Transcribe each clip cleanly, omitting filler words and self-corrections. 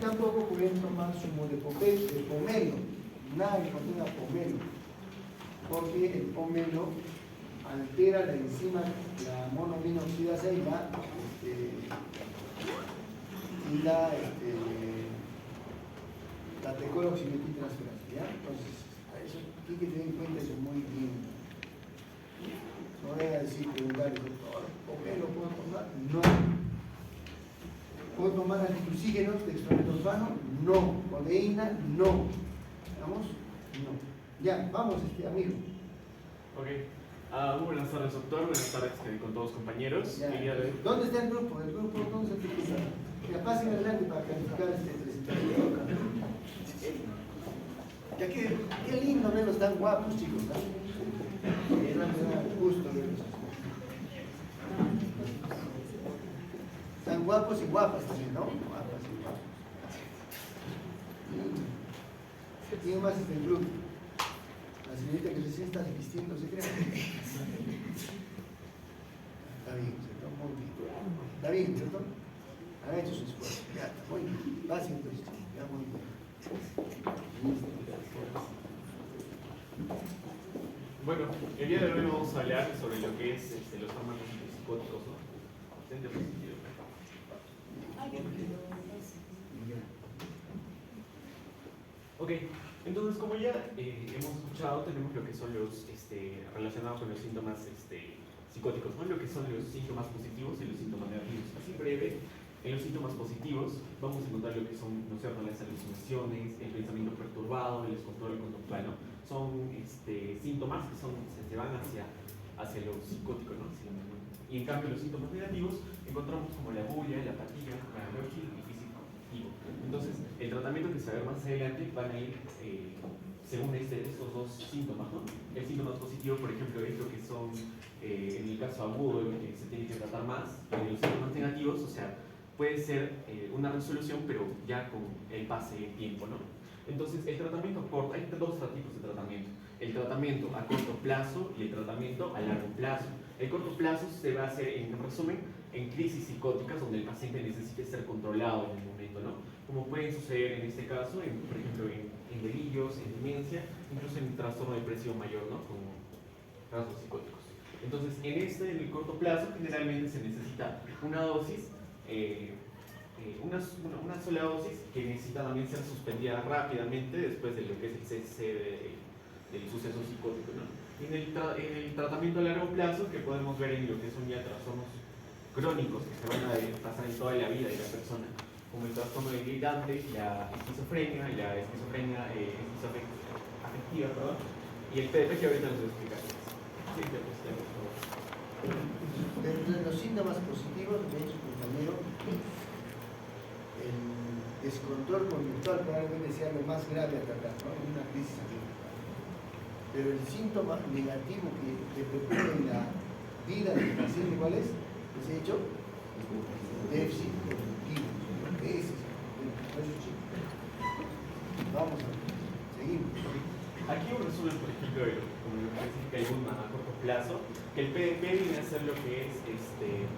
tampoco pueden tomar zumo de pomelo, nada que contenga pomelo, porque el pomelo altera la enzima, la monoaminoxidasa y la tecoloximetiltransferasa, ¿ya? Entonces, eso hay que tener en cuenta eso muy bien. No voy a decir, preguntar, doctor, ¿pomelo puedo tomar? No. ¿Puedo tomar antitusígenos, dextrometorfano? No. Codeína, no. ¿Vamos? No. Ya, vamos, amigo. Ok. Muy buenas tardes, doctor. Buenas tardes con todos los compañeros. Ya. ¿Dónde está el grupo? ¿El grupo dónde se utiliza? Ya pasen adelante para calificar este presentación. Ya que, qué lindo verlos tan guapos, chicos, ¿no? Me da gusto verlos. Tan guapos y guapas también, ¿no? Guapas y guapos. ¿Quién más está en el grupo? La señorita que recién está vistiendo, ¿se cree? Está bien, ¿cierto? Muy bien. Está bien, ¿cierto? Ha hecho su esfuerzo. Ya, está muy bien. Va haciendo esto. Ya, muy bien. Bueno, el día de hoy vamos a hablar sobre lo que es los fármacos psicóticos, ¿no? Ok, entonces como ya hemos escuchado, tenemos lo que son los relacionados con los síntomas psicóticos, ¿no? Lo que son los síntomas positivos y los síntomas negativos. Así breve, en los síntomas positivos vamos a encontrar lo que son, ¿no es cierto?, las alucinaciones, el pensamiento perturbado, el descontrol conductual, ¿no? Son síntomas que se van hacia lo psicótico, ¿no? Y en cambio los síntomas negativos encontramos como la bulia, la apatía, la alergia y físico. Entonces, el tratamiento que se va a ver más adelante van a ir según estos dos síntomas, ¿no? El síntoma positivo, por ejemplo, es lo que son, en el caso agudo, lo que se tiene que tratar más. Los síntomas negativos, o sea, puede ser una resolución, pero ya con el pase del tiempo, ¿no? Entonces, el tratamiento corto, hay dos tipos de tratamiento. El tratamiento a corto plazo y el tratamiento a largo plazo. El corto plazo se va a hacer, en resumen, en crisis psicóticas donde el paciente necesite ser controlado en el momento, ¿no? Como puede suceder en este caso, por ejemplo, en delirios, en demencia, incluso en trastorno depresivo mayor, ¿no? Como casos psicóticos. Entonces, en el corto plazo, generalmente se necesita una dosis, una sola dosis que necesita también ser suspendida rápidamente después de lo que es el cese del suceso psicótico, ¿no? Y en el tratamiento a largo plazo, que podemos ver en lo que son ya trastornos crónicos que se van a pasar en toda la vida de la persona, como el trastorno delirante, la esquizofrenia afectiva, perdón, y el PDP, que ahorita nos voy a explicar. Sí, por favor. Dentro de los síntomas positivos, de hecho, compañero, el descontrol conductual probablemente sea lo más grave a tratar, ¿no? En una crisis aguda. Pero el síntoma negativo que preocupa en la vida del paciente, ¿cuál es? Les he dicho, déficit cognitivo. Ese es el chico. Vamos a ver, seguimos. Aquí un resumen, por ejemplo, como lo que decir que hay un a corto plazo, que el PDP viene a ser lo que es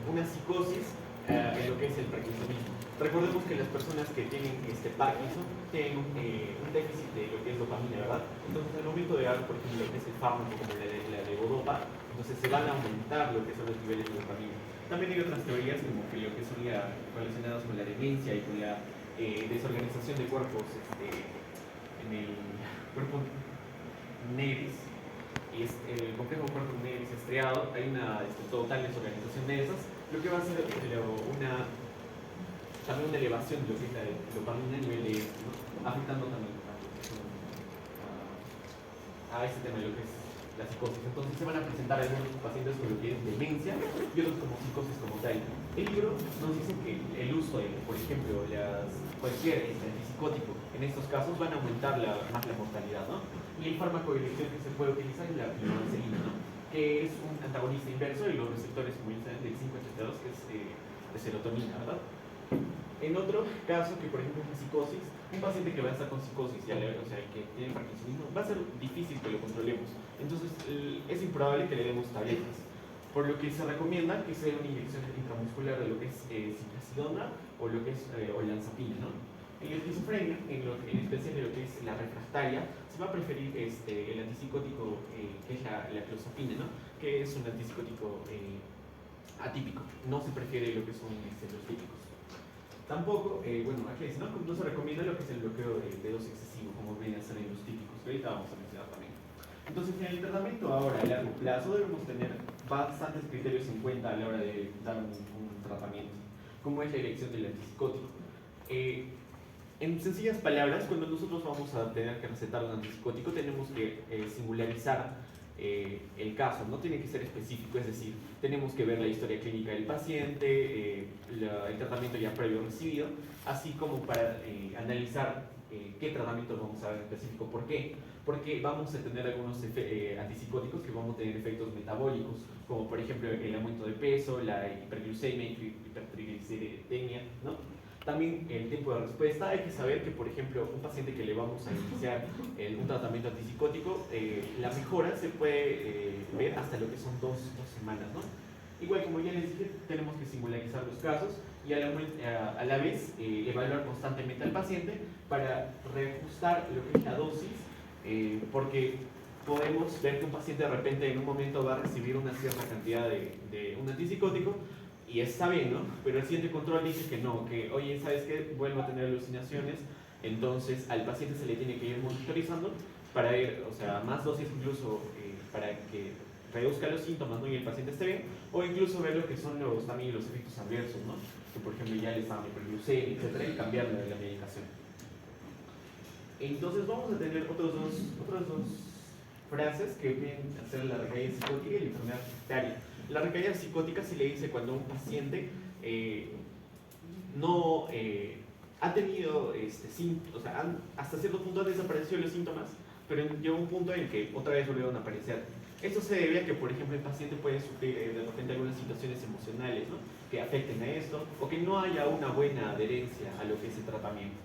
una psicosis en lo que es el parkinsonismo. Recordemos que las personas que tienen Parkinson tienen un déficit de lo que es dopamina, ¿verdad? Entonces, al momento de dar, por ejemplo, lo que es el fármaco como la levodopa, entonces se van a aumentar lo que son los niveles de dopamina. También hay otras teorías como que lo que son relacionadas con la demencia y con la desorganización de cuerpos en el cuerpo negris, y el complejo cuerpo negris estriado, hay una total desorganización de esas, lo que va a ser también una elevación de lo que es la dopamina a nivel de ¿no? Afectando también a este tema de lo que es la psicosis. Entonces se van a presentar algunos pacientes con lo que es demencia y otros como psicosis como tal. El libro nos dice que el uso de, por ejemplo, cualquier antipsicótico en estos casos van a aumentar más la mortalidad, ¿no? Y el fármaco de elección que se puede utilizar es la piloxilina, ¿no? Que es un antagonista inverso de los receptores, como ya saben, del 5-HT2, que es de serotonina, ¿verdad? En otro caso, que por ejemplo es una psicosis, un paciente que va a estar con psicosis, o sea, que tiene parkinsonismo, va a ser difícil que lo controlemos. Entonces, es improbable que le demos tabletas. Por lo que se recomienda que sea una inyección intramuscular de lo que es ciprasidona o lo que es olanzapina, ¿no? En la esquizofrenia, en especial en lo que es la refractaria, se va a preferir el antipsicótico que es la clozapina, ¿no? Que es un antipsicótico atípico. No se prefiere lo que son los típicos. Tampoco, bueno, aquí dice, ¿no? No se recomienda lo que es el bloqueo de dosis excesivo, como viene a ser en los típicos, que ahorita vamos a mencionar también. Entonces, en el tratamiento ahora a largo plazo debemos tener bastantes criterios en cuenta a la hora de dar un tratamiento, como es la elección del antipsicótico. En sencillas palabras, cuando nosotros vamos a tener que recetar un antipsicótico, tenemos que singularizar el caso, no tiene que ser específico, es decir, tenemos que ver la historia clínica del paciente, el tratamiento ya previo recibido, así como para analizar qué tratamiento vamos a dar en específico. ¿Por qué? Porque vamos a tener algunos antipsicóticos que vamos a tener efectos metabólicos, como por ejemplo el aumento de peso, la hiperglucemia, hipertrigliceridemia, ¿no? También el tiempo de respuesta. Hay que saber que, por ejemplo, un paciente que le vamos a iniciar un tratamiento antipsicótico, la mejora se puede ver hasta lo que son dos semanas, ¿no? Igual, como ya les dije, tenemos que singularizar los casos y a la vez evaluar constantemente al paciente para reajustar lo que es la dosis, porque podemos ver que un paciente de repente en un momento va a recibir una cierta cantidad de un antipsicótico y está bien, ¿no? Pero el siguiente control dice que no, que oye, ¿sabes qué? Vuelvo a tener alucinaciones, entonces al paciente se le tiene que ir monitorizando para ir, o sea, más dosis incluso para que reduzca los síntomas, ¿no? Y el paciente esté bien, o incluso ver lo que son también los efectos adversos, ¿no? Que por ejemplo ya les dan hiperglucemia, etcétera, y cambiar la medicación. Entonces vamos a tener otras dos frases que vienen a ser la recaída psicótica y la enfermedad refractaria. La recaída psicótica se le dice cuando un paciente no ha tenido, o sea, hasta cierto punto han desaparecido los síntomas, pero llega un punto en que otra vez volvieron a aparecer. Esto se debe a que, por ejemplo, el paciente puede sufrir de repente algunas situaciones emocionales, ¿no? Que afecten a esto, o que no haya una buena adherencia a lo que es el tratamiento.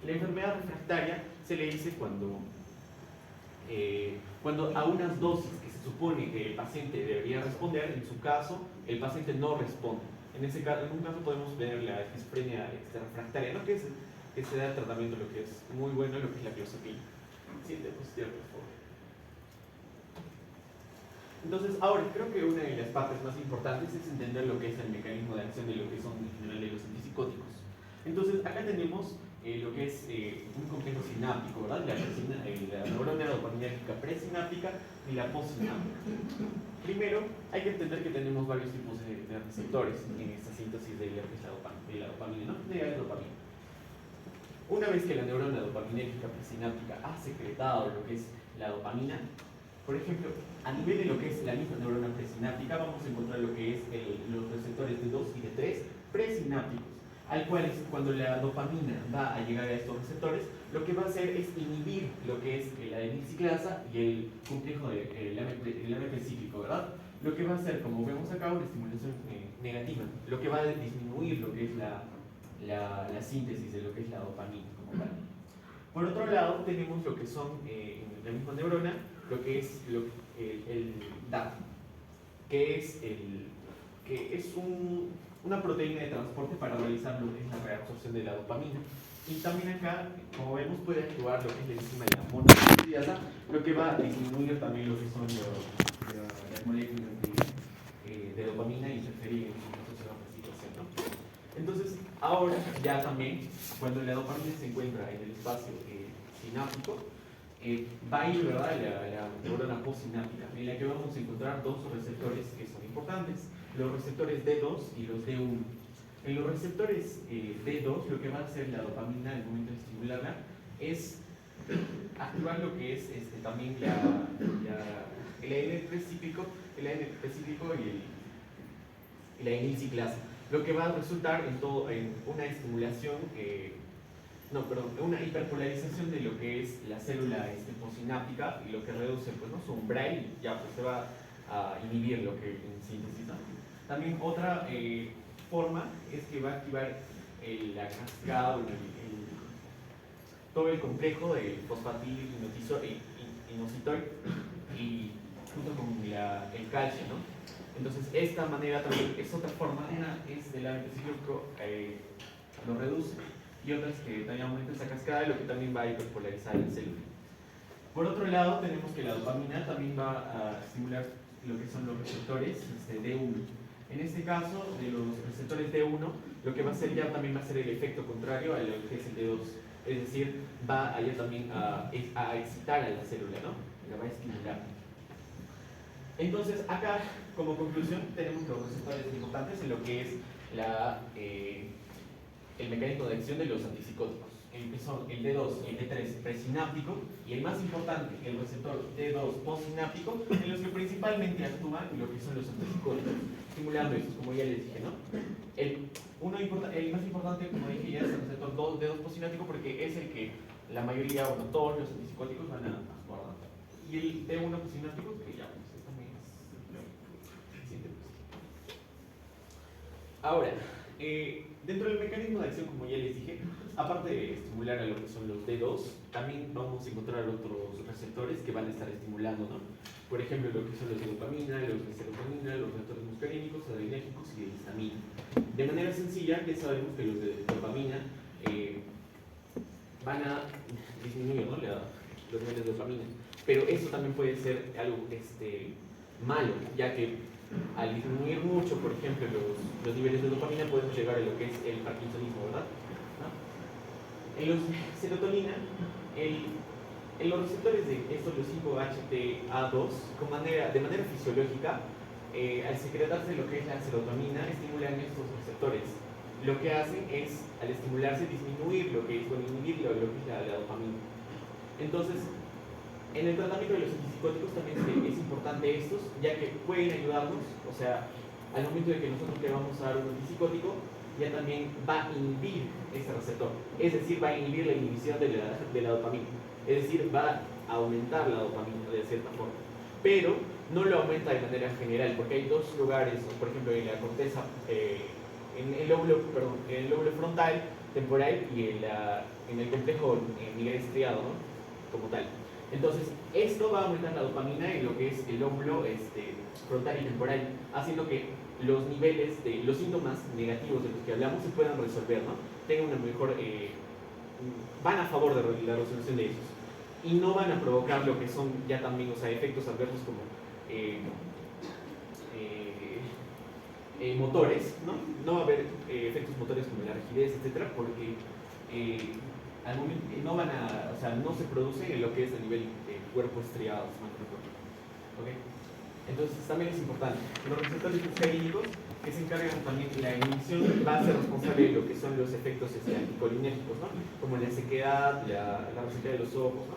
La enfermedad refractaria se le dice cuando a unas dosis que se supone que el paciente debería responder, en su caso, el paciente no responde. En un caso podemos ver la esquizofrenia refractaria, ¿no? Que se da el tratamiento, lo que es muy bueno, lo que es la clozapina. Siguiente diapositiva, por favor. Entonces, ahora, creo que una de las partes más importantes es entender lo que es el mecanismo de acción de lo que son en general de los antipsicóticos. Entonces, acá tenemos lo que es un complejo sináptico, ¿verdad? La neurona dopaminérgica presináptica y la postsináptica. Primero, hay que entender que tenemos varios tipos de receptores en esta síntesis de lo que es la dopamina, ¿no? De la dopamina. Una vez que la neurona dopaminérgica presináptica ha secretado lo que es la dopamina, por ejemplo, a nivel de lo que es la misma neurona presináptica, vamos a encontrar lo que es los receptores de 2 y de 3 presinápticos, al cual cuando la dopamina va a llegar a estos receptores, lo que va a hacer es inhibir lo que es la adeniciclasa y el complejo del AMP cíclico, ¿verdad? Lo que va a hacer, como vemos acá, una estimulación negativa, lo que va a disminuir lo que es la síntesis de lo que es la dopamina como tal. Por otro lado, tenemos lo que son en la misma neurona, lo que es el DAP, que es una proteína de transporte para realizar lo que es la reabsorción de la dopamina. Y también acá, como vemos, puede actuar lo que es la enzima de la mononucleasa, lo que va a disminuir también lo que son las moléculas de dopamina y interferir en la situación, ¿no? Entonces, ahora ya también, cuando la dopamina se encuentra en el espacio sináptico, va a ir, ¿verdad?, la neurona postsináptica, en la que vamos a encontrar dos receptores que son importantes, los receptores D2 y los D1. En los receptores D2, lo que va a hacer la dopamina al momento de estimularla es activar lo que es también el ADN específico y la adeniciclasa, lo que va a resultar en una estimulación, una hiperpolarización de lo que es la célula postsináptica, y lo que reduce pues, ¿no? su umbral, y ya pues, se va a inhibir lo que en síntesis, ¿no? También otra forma es que va a activar la cascada, todo el complejo de fosfatil inositol y junto con el calcio, ¿no? Entonces esta manera también es otra forma, una es del AMP cíclico, lo reduce, y otras que también aumentan esa cascada, lo que también va a hiperpolarizar la célula. Por otro lado, tenemos que la dopamina también va a estimular lo que son los receptores D1. En este caso, de los receptores D1, lo que va a hacer ya también va a ser el efecto contrario a lo que es el D2. Es decir, va a ya también a excitar a la célula, ¿no? La va a estimular. Entonces, acá, como conclusión, tenemos los receptores importantes en lo que es el mecanismo de acción de los antipsicóticos, que son el D2 y el D3 presináptico, y el más importante, el receptor D2 postsináptico, en los que principalmente actúan lo que son los antipsicóticos, estimulando estos, como ya les dije, ¿no? El más importante, como dije, ya es el receptor D2 postsináptico, porque es el que la mayoría, bueno, todos los antipsicóticos van a acordar. Y el D1 postsináptico, que ya, pues, también es suficiente. Ahora, dentro del mecanismo de acción, como ya les dije, aparte de estimular a lo que son los D2, también vamos a encontrar otros receptores que van a estar estimulando, ¿no? Por ejemplo, lo que son los de dopamina, los de serotonina, los receptores muscarínicos, adrenérgicos y de histamina. De manera sencilla, ya sabemos que los de dopamina van a disminuir, ¿no? Los niveles de dopamina. Pero eso también puede ser algo malo, ya que al disminuir mucho, por ejemplo, los niveles de dopamina, podemos llegar a lo que es el parkinsonismo, ¿verdad? ¿No? En los serotonina, en los receptores de estos, los 5-HTA2, de manera fisiológica, al secretarse lo que es la serotonina, estimulan estos receptores. Lo que hacen es, al estimularse, disminuir lo que es, bueno, inhibir lo que es la dopamina. Entonces, en el tratamiento de los antipsicóticos también es importante estos, ya que pueden ayudarnos, o sea, al momento de que nosotros le vamos a dar un antipsicótico, ya también va a inhibir este receptor, es decir, va a inhibir la inhibición de la dopamina, es decir, va a aumentar la dopamina de cierta forma, pero no lo aumenta de manera general, porque hay dos lugares, por ejemplo, en la corteza, en el lóbulo frontal, temporal, y en el complejo nivel estriado, ¿no? Como tal. Entonces, esto va a aumentar la dopamina en lo que es el lóbulo frontal y temporal, haciendo que los niveles de los síntomas negativos de los que hablamos se puedan resolver, ¿no? Tengan una mejor, van a favor de la resolución de esos. Y no van a provocar lo que son ya también, o sea, efectos adversos como motores, ¿no? No va a haber efectos motores como la rigidez, etcétera, porque al momento no van a, o sea, no se producen en lo que es a nivel cuerpo estriado, ¿okay? Entonces también es importante. Los receptores muscarínicos, que se encargan también de la inhibición, va a ser responsable de lo que son los efectos anticolinérgicos, ¿no? Como la sequedad, la resequedad de los ojos, ¿no?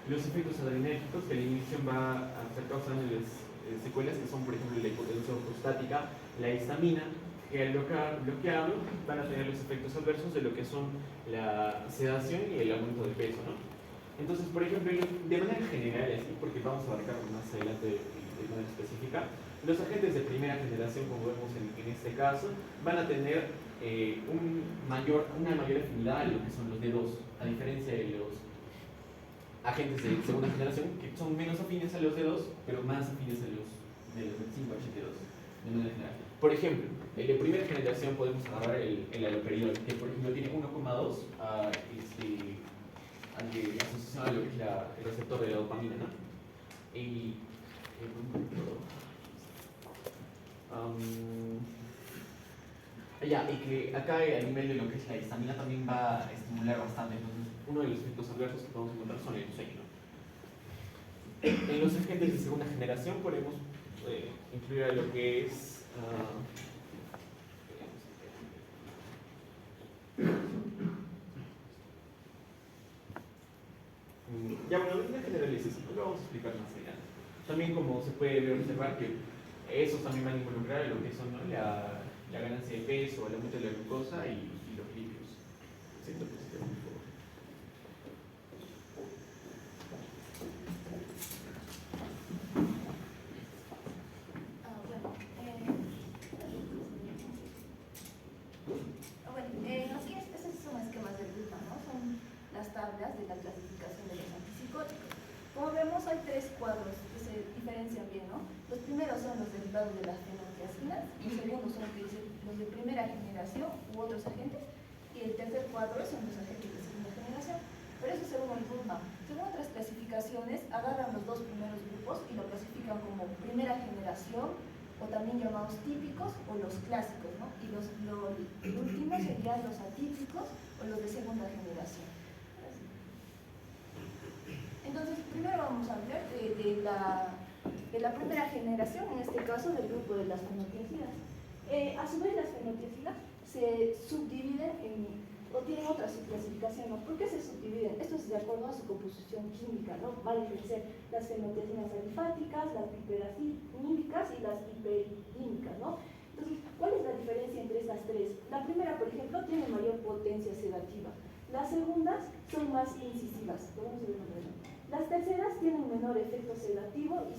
Los efectos adrenérgicos, que la inhibición va a estar causando secuelas que son, por ejemplo, la hipotensión prostática, la histamina, que al bloquearlo van a tener los efectos adversos de lo que son la sedación y el aumento de peso, ¿no? Entonces, por ejemplo, de manera general, así, porque vamos a abarcar más adelante de manera específica, los agentes de primera generación, como vemos en este caso, van a tener una mayor afinidad a lo que son los D2, a diferencia de los agentes de segunda generación, que son menos afines a los D2, pero más afines a los de los 5-HT2, de manera general. Por ejemplo, el de primera generación podemos agarrar el haloperidol, que por ejemplo tiene 1,2 asociación a lo que es el receptor de la dopamina, ¿no? Y y que acá a nivel de lo que es la histamina también va a estimular bastante. Entonces, uno de los efectos adversos que podemos encontrar son el sueño, ¿no? En los agentes de segunda generación podemos incluir a lo que es ya, bueno, en general es eso, lo vamos a explicar más adelante. También, como se puede observar, que esos también van a involucrar lo que son, ¿no? la ganancia de peso, el aumento de la glucosa y los lípidos. Siento que se llama, por favor. Así es, esos son esquemas de Bulma, ¿no? Son las tablas de la clasificación de los antipsicóticos. Como vemos, hay tres cuadros que se diferencian bien, ¿no? Los primeros son los derivados de las fenotiacinas, los segundos son los de primera generación u otros agentes, y el tercer cuadro generación, o también llamados típicos o los clásicos, ¿no? Y el último serían los atípicos o los de segunda generación. Entonces, primero vamos a hablar de la primera generación, en este caso del grupo de las fenotiacidas. A su vez, las fenotiacidas se subdividen o tienen otra subclasificación, ¿no? ¿Por qué se subdividen? Esto es de acuerdo a su composición química, ¿no? Van a ser las fenotiacinas alifáticas, las hiperacínicas y las hiperínicas, ¿no? Entonces, ¿cuál es la diferencia entre estas tres? La primera, por ejemplo, tiene mayor potencia sedativa. Las segundas son más incisivas. Las terceras tienen menor efecto sedativo y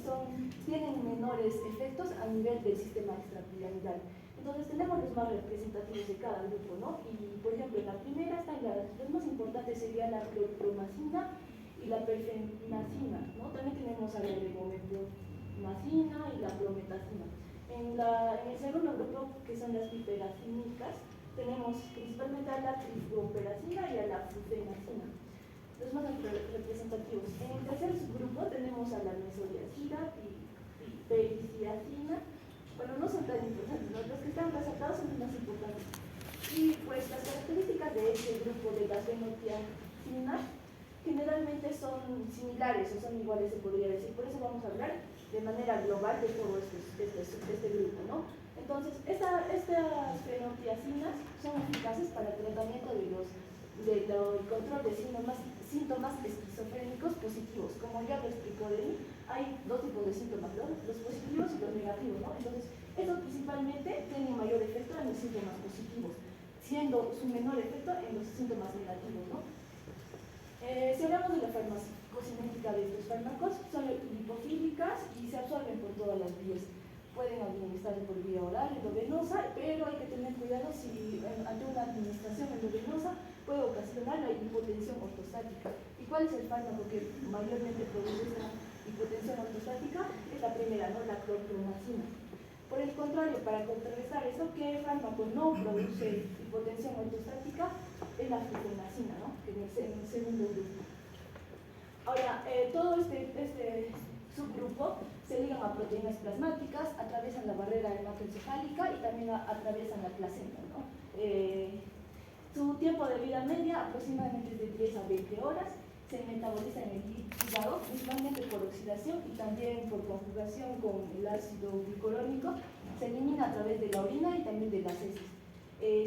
tienen menores efectos a nivel del sistema extrapiramidal. Entonces tenemos los más representativos de cada grupo, ¿no? Y por ejemplo, en la primera están los más importantes serían la clorpromacina y la perfenacina, ¿no? También tenemos a la gregomepromacina y la prometacina. En el segundo grupo, que son las piperacínicas, tenemos principalmente a la trifluoperacina y a la flufenacina, los más representativos. En el tercer subgrupo tenemos a la mesodiacida y periciacina. Bueno, no son tan importantes, ¿no? Los que están resaltados son los más importantes. Y pues las características de este grupo de las fenotiacinas generalmente son similares o son iguales, se podría decir. Por eso vamos a hablar de manera global de todo este grupo, ¿no? Entonces, estas fenotiacinas son eficaces para el tratamiento del control de síntomas esquizofrénicos positivos. Como ya lo explicó Denis, hay dos tipos de síntomas, ¿no? Los positivos y los negativos, ¿no? Entonces, estos principalmente tienen mayor efecto en los síntomas positivos, siendo su menor efecto en los síntomas negativos, ¿no? Si hablamos de la farmacocinética de estos fármacos, son lipofílicas y se absorben por todas las vías. Pueden administrarse por vía oral, endovenosa, pero hay que tener cuidado si ante una administración endovenosa puede ocasionar la hipotensión ortostática. ¿Y cuál es el fármaco que mayormente produce esta hipotensión ortostática? Es la primera, ¿no? La clorpromacina. Por el contrario, para contrarrestar eso, ¿qué fármaco no produce hipotensión ortostática? Es la flufenacina, ¿no? Que en el segundo grupo. Ahora, todo este subgrupo se ligan a proteínas plasmáticas, atraviesan la barrera hematoencefálica y también atraviesan la placenta, ¿no? Su tiempo de vida media aproximadamente es de 10 a 20 horas, se metaboliza en el hígado, principalmente por oxidación y también por conjugación con el ácido glicorónico, se elimina a través de la orina y también de las heces.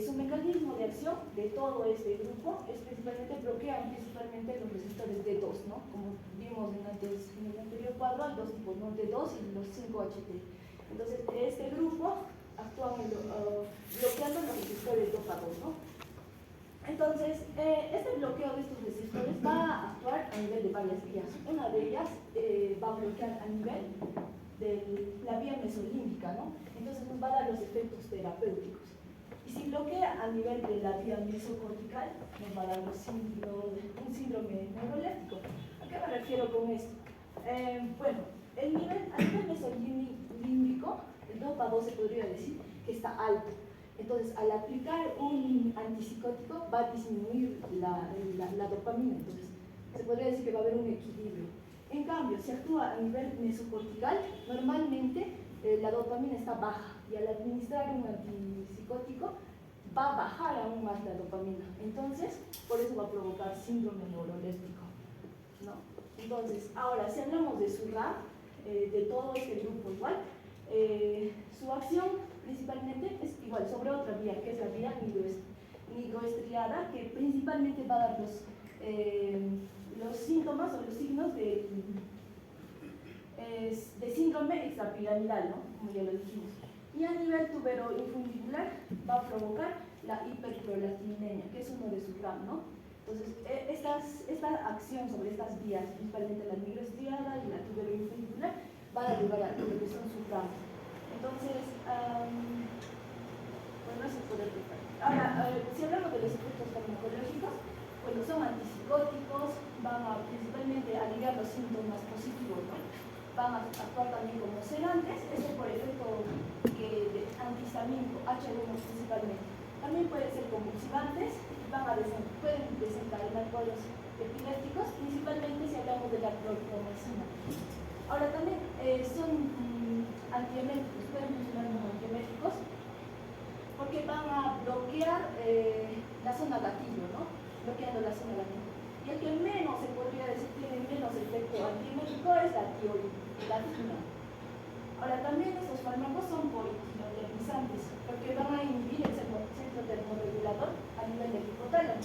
Su mecanismo de acción de todo este grupo es principalmente bloquean principalmente los receptores D2, ¿no? Como vimos en el anterior cuadro, hay dos tipos, ¿no? D2 y los 5-HT. Entonces, este grupo actúa bloqueando los receptores DOPA2, ¿no? Entonces, este bloqueo de estos receptores va a actuar a nivel de varias vías. Una de ellas va a bloquear a nivel de la vía mesolímbica, ¿no? Entonces nos va a dar los efectos terapéuticos. Y si bloquea a nivel de la vía mesocortical, nos va a dar un síndrome neuroléptico. ¿A qué me refiero con esto? Bueno, a nivel mesolímbico, el DOPA2 se podría decir que está alto. Entonces, al aplicar un antipsicótico va a disminuir la dopamina. Entonces, se podría decir que va a haber un equilibrio. En cambio, si actúa a nivel mesocortical, normalmente la dopamina está baja y al administrar un antipsicótico va a bajar aún más la dopamina. Entonces, por eso va a provocar síndrome neuroléptico, ¿no? Entonces, ahora, si hablamos de su RAM, de todo este grupo igual, su acción principalmente es igual sobre otra vía, que es la vía nigroestriada, que principalmente va a dar los síntomas o los signos de síndrome extrapiramidal, ¿no? Como ya lo dijimos. Y a nivel tuberoinfundibular va a provocar la hiperprolactinemia, que es uno de sus RAM, ¿no? Entonces, esta acción sobre estas vías, principalmente la nigroestriada y la tuberoinfundibular, va a dar lugar a lo que son sus RAM. Entonces, bueno, eso puede explicar. Ahora, si hablamos de los efectos farmacológicos, bueno, son antipsicóticos, van a principalmente aliviar los síntomas positivos, ¿no? Van a actuar también como sedantes, eso por efecto de antihistamínico, H1 principalmente. También pueden ser convulsivantes, pueden desencadenar cuadros epilépticos, principalmente si hablamos de la clorpromacina. Ahora también son antieméticos, pueden funcionar como antieméticos, porque van a bloquear la zona gatillo, ¿no? Bloqueando la zona gatillo. Y el que menos, se podría decir, tiene menos efecto antiemético es la tiolidina. Ahora, también estos fármacos son politinoternizantes, porque van a inhibir el centro termorregulador a nivel del hipotálamo.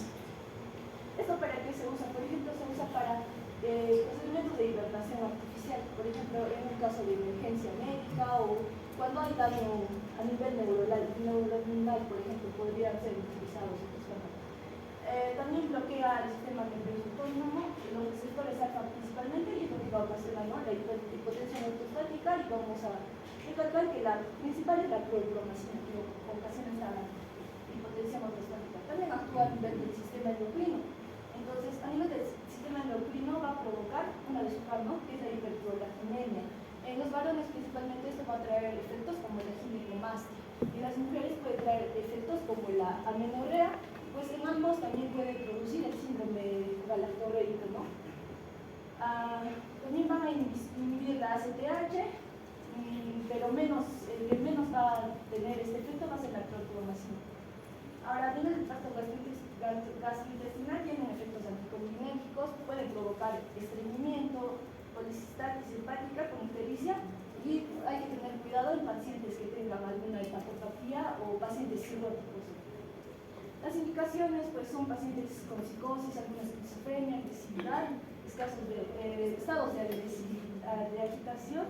¿Esto para qué se usa? Por ejemplo, se usa para procedimientos de hibernación artificial, por ejemplo, en un caso de emergencia médica o cuando hay daño a nivel neuronal, por ejemplo, podrían ser utilizados estos fármacos. También bloquea el sistema nervioso autónomo, los receptores alfa principalmente, y esto va a ocasionar, ¿no?, la hipotensión ortostática, y vamos a recalcar que la principal es la clorpromacina, que ocasiona esta hipotensión ortostática. También actúa a nivel del sistema endocrino. Entonces, a nivel del sistema endocrino va a provocar una de sus ¿no?, que es la hiperprolactinemia. En los varones principalmente esto va a traer efectos como la ginecomastia. En las mujeres puede traer efectos como la amenorrea, pues en ambos también puede producir el síndrome galactorreico, ¿no? También van a inhibir la ACTH, pero el que menos va a tener este efecto va a ser la clorpromacina. Ahora, tiene el tracto gastrointestinal, tienen efectos anticolinérgicos, pueden provocar estreñimiento, policistitis hepática con ictericia, y hay que tener cuidado en pacientes que tengan alguna hepatopatía o pacientes cirróticos. Las indicaciones pues son pacientes con psicosis, alguna esquizofrenia, agresividad, estados de agitación.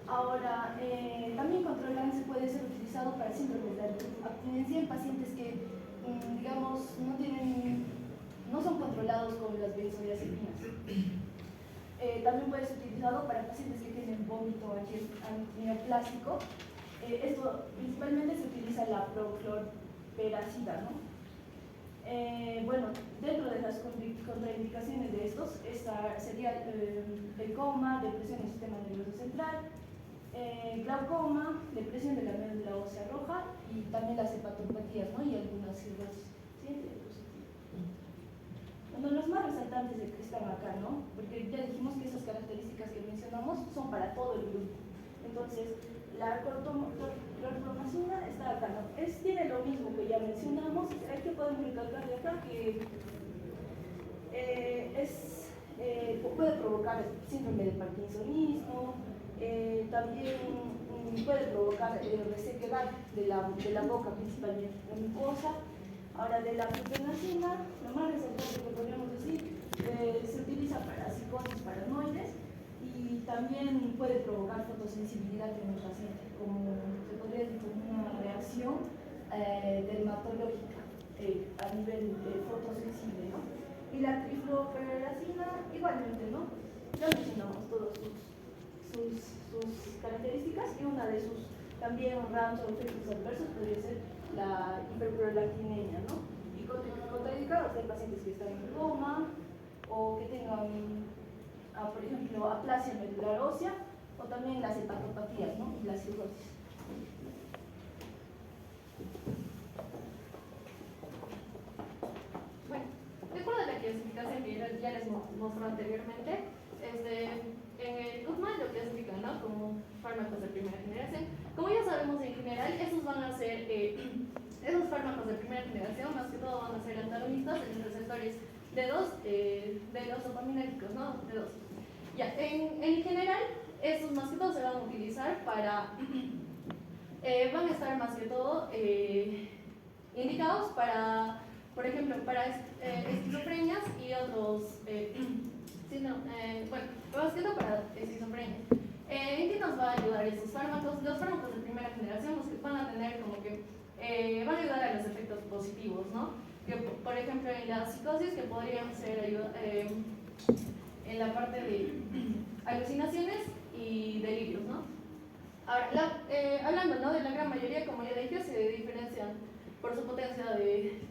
Ahora, también controlan, puede ser utilizado para síndromes de abstinencia en pacientes que, digamos, no son controlados con las benzodiazepinas. También puede ser utilizado para pacientes que tienen vómito neoplástico. Esto principalmente se utiliza la prochlorperacida, ¿no? Bueno, dentro de las contraindicaciones de estos sería el coma, depresión del sistema nervioso central, glaucoma, depresión de la médula ósea roja, y también las hepatopatías, ¿no?, y algunas cirrosis. ¿Sí? Bueno, los más resaltantes de que están acá, ¿no?, porque ya dijimos que esas características que mencionamos son para todo el grupo. Entonces, la clorpromacina está acá, ¿no? Tiene lo mismo que ya mencionamos. Aquí podemos recalcar de acá que puede provocar síndrome de parkinsonismo, también puede provocar resequedad de la boca, principalmente la mucosa. Ahora, de la fluprenacina, lo más resaltante que podríamos decir, se utiliza para psicosis paranoides, y también puede provocar fotosensibilidad en el paciente, como se podría decir, como una reacción dermatológica a nivel fotosensible, ¿no? Y la trifluoperacina, igualmente, ¿no? Ya mencionamos todas sus características, y una de sus también raros o efectos adversos podría ser la hiperprolactinemia, ¿no? Y contraindicados en pacientes que están en coma o que tengan, por ejemplo, aplasia medular ósea, o también las hepatopatías, ¿no?, y la cirrosis. Bueno, de acuerdo a la clasificación que ya les mostró anteriormente, en el Goodman lo clasifican, ¿no?, como fármacos de primera generación. Como ya sabemos, en general, esos van a ser, esos fármacos de primera generación, más que todo van a ser antagonistas en los receptores de los dopaminérgicos, ¿no?, D2. Ya, en general, estos más que todo se van a utilizar para, van a estar más que todo indicados para, por ejemplo, para esquizofrenias y otros, bueno, más que todo para esquizofrenia. ¿En qué nos va a ayudar estos fármacos? Los fármacos de primera generación, los que van a tener como que, van a ayudar a los efectos positivos, ¿no? Que, por ejemplo, en la psicosis, que podrían ser en la parte de alucinaciones y delirios, ¿no? Ahora, hablando, ¿no?, de la gran mayoría, como ya dije, se diferencian por su potencia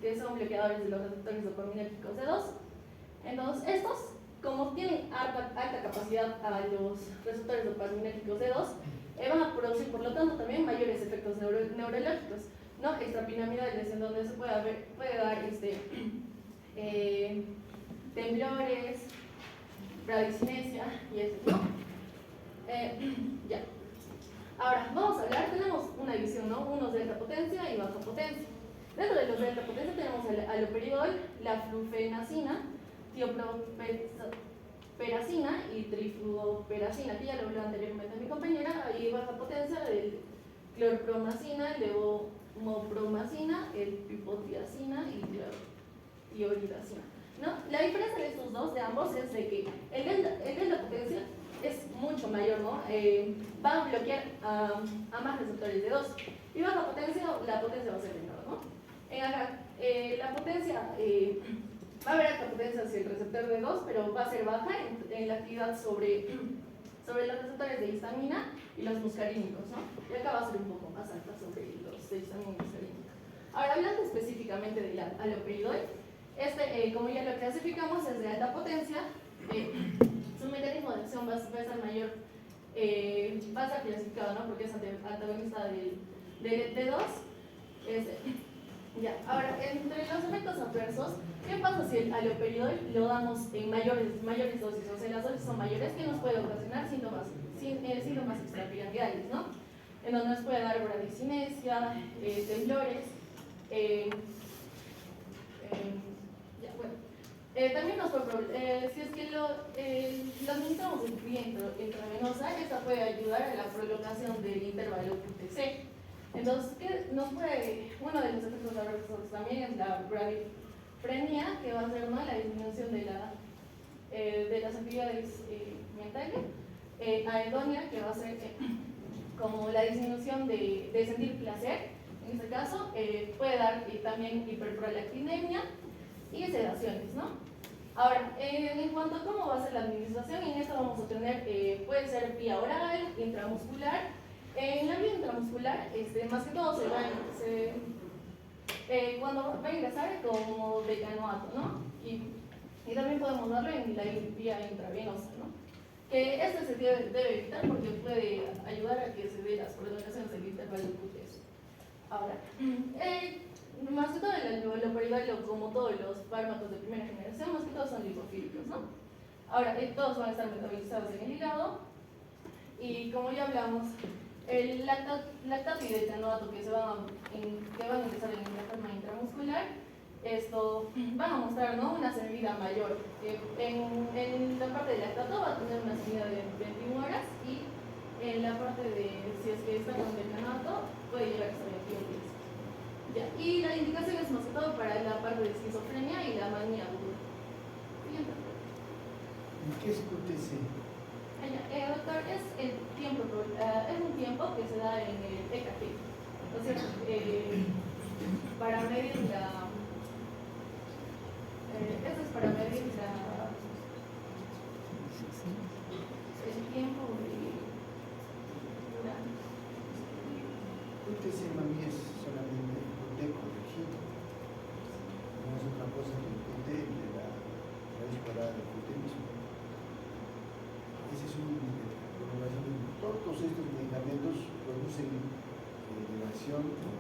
que son bloqueadores de los receptores dopaminérgicos D2. Entonces, estos, como tienen alta capacidad a los receptores dopaminérgicos D2, van a producir, por lo tanto, también mayores efectos neurológicos, ¿no? Extrapinamidales, en donde se puede dar temblores, bradicinesia y eso, ¿no? Ya. Ahora, vamos a hablar, tenemos una división, ¿no? Unos de alta potencia y baja potencia. Dentro de los de alta potencia tenemos el haloperidol, la flufenacina, tioproperacina y trifluoperacina, que ya lo habló anteriormente mi compañera, y baja potencia del clorpromacina, levomopromacina, el pipotiacina y tioridacina, ¿no? La diferencia de estos dos, de ambos, es de que el de alta potencia es mucho mayor, ¿no? Va a bloquear a más receptores de 2. Y baja potencia, la potencia va a ser menor, ¿no? La potencia, va a haber alta potencia hacia el receptor de 2, pero va a ser baja en la actividad sobre los receptores de histamina y los muscarínicos, ¿no? Y acá va a ser un poco más alta sobre los de histamina y muscarínicos. Ahora, hablando específicamente del haloperidol, como ya lo clasificamos, es de alta potencia. Su mecanismo de acción va a ser mayor, va a estar clasificado, ¿no? Porque es antagonista del D2. Ya. Ahora, entre los efectos adversos, ¿qué pasa si el haloperidol lo damos en mayores dosis? O sea, las dosis son mayores, que nos puede ocasionar síntomas extrapiramidales, ¿no? En donde nos puede dar bradicinesia, temblores, también nos puede, si es que lo administramos en vía intravenosa, esta puede ayudar a la prolongación del intervalo QTC. Entonces, uno de los efectos adversos también es la bradifrenia, que va a ser, ¿no?, la disminución de las actividades mentales, aedonia, que va a ser como la disminución de sentir placer. En este caso, puede dar también hiperprolactinemia y sedaciones, ¿no? Ahora, en cuanto a cómo va a ser la administración, en esta vamos a tener, puede ser vía oral, intramuscular. En la vía intramuscular, más que todo cuando va a ingresar como decanoato, ¿no? Y también podemos darlo en la vía intravenosa, ¿no? Que se debe evitar porque puede ayudar a que se dé las prolongaciones del intervalo QTC. Ahora, más que todo el haloperidol, como todos los fármacos de primera generación, más que todos son lipofílicos, ¿no? Ahora, todos van a estar metabolizados en el hígado, y como ya hablamos, el lactato y decanoato que van a ingresar en la forma intramuscular, esto van a mostrar, ¿no?, una servida mayor. En la parte del lactato va a tener una servida de 21 horas, y en la parte de, si es que está con decanoato, puede llegar hasta 21 días. Ya. Y la indicación es más que todo para la parte de esquizofrenia y la manía aguda. Siguiente. ¿Qué es QTC? Doctor, es un tiempo que se da en el EKG. O sea, para medir eso es para medir el tiempo QTC, mami, es solamente QT corregido. No es otra cosa que el QT de la raíz cuadrada del QT mismo. Ese es todos estos medicamentos producen elevación o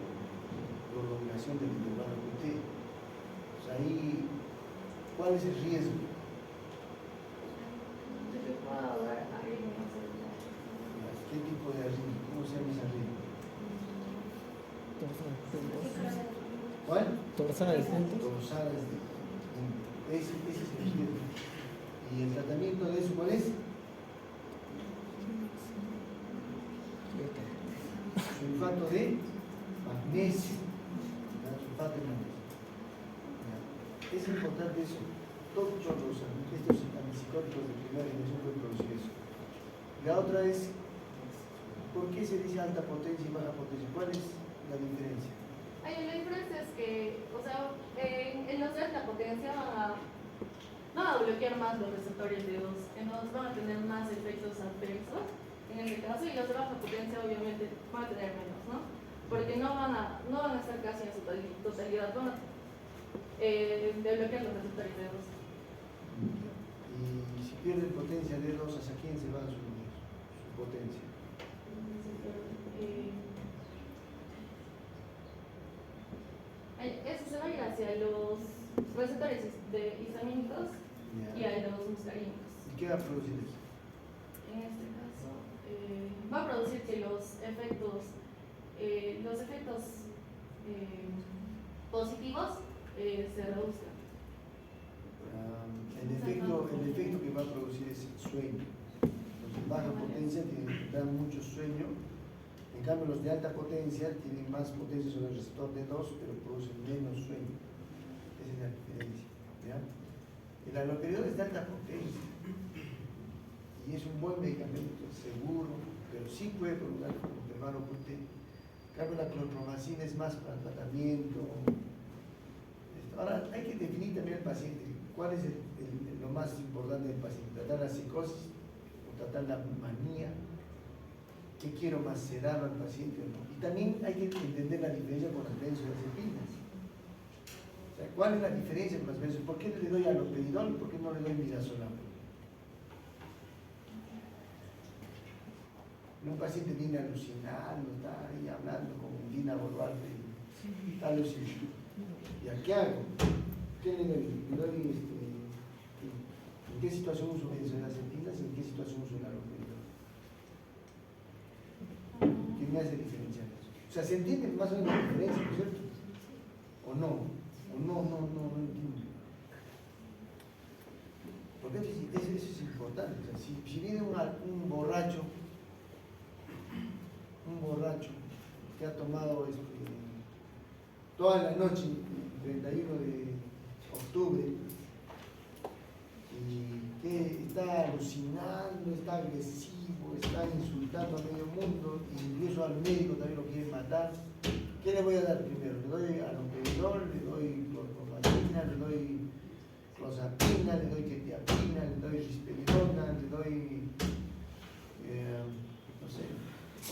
prolongación del intervalo QT. O sea, ahí, ¿cuál es el riesgo? ¿Qué tipo de arritmia? ¿Cómo se llama ese arritmia? ¿Cuál? Torsadas de puntos. Torsadas de puntos. Ese es el riesgo. ¿Y el tratamiento de eso cuál es? Sulfato de magnesio. Sulfato de magnesio. Es importante eso. Todos estos antipsicóticos de primera generación pueden producir eso. La otra es, ¿por qué se dice alta potencia y baja potencia? ¿Cuál es la diferencia? La diferencia es que, o sea, en los de alta potencia van a bloquear más los receptores de 2, entonces van a tener más efectos adversos en este caso, y los de baja potencia obviamente van a tener menos, ¿no? Porque no van a estar casi en su totalidad, van a bloquear los receptores de 2. Y si pierden potencia de 2, ¿hacia quién se va su potencia? Eso se va a ir hacia los receptores histamínicos y a los muscarínicos. ¿Y qué va a producir eso? En este caso, va a producir que los efectos positivos se reduzcan. El efecto que va a producir es sueño. Los de baja potencia dan mucho sueño. En cambio, los de alta potencia tienen más potencia sobre el receptor D2, pero producen menos sueño. Esa es la diferencia. ¿Ya? El haloperidol es de alta potencia y es un buen medicamento, seguro, pero sí puede provocar hermano potente. En cambio, la clorpromacina es más para tratamiento. Ahora, hay que definir también al paciente cuál es lo más importante del paciente: tratar la psicosis o tratar la manía. ¿Qué quiero más, sedar al paciente o no? Y también hay que entender la diferencia con las benzodiazepinas. O sea, ¿cuál es la diferencia con las benzodiazepinas? ¿Por qué le doy haloperidol y por qué no le doy midazolam? Un paciente viene alucinando, está ahí hablando con Dina Boluarte, está alucinando. ¿Y a qué hago? ¿Qué le doy? ¿En qué situación uso benzodiazepinas y en qué situación uso el haloperidol? ¿Qué me hace diferenciar eso? O sea, ¿se entiende más o menos la diferencia, no es cierto? ¿O no? ¿O no entiendo? Porque eso es importante. O sea, si viene un borracho que ha tomado toda la noche, el 31 de octubre, y que está alucinando, está agresivo, está insultando a medio mundo, incluso al médico también lo quiere matar, ¿qué le voy a dar primero? ¿Le doy haloperidol, le doy clorpromacina, le doy clozapina, le doy quetiapina, le doy risperidona, le doy no sé,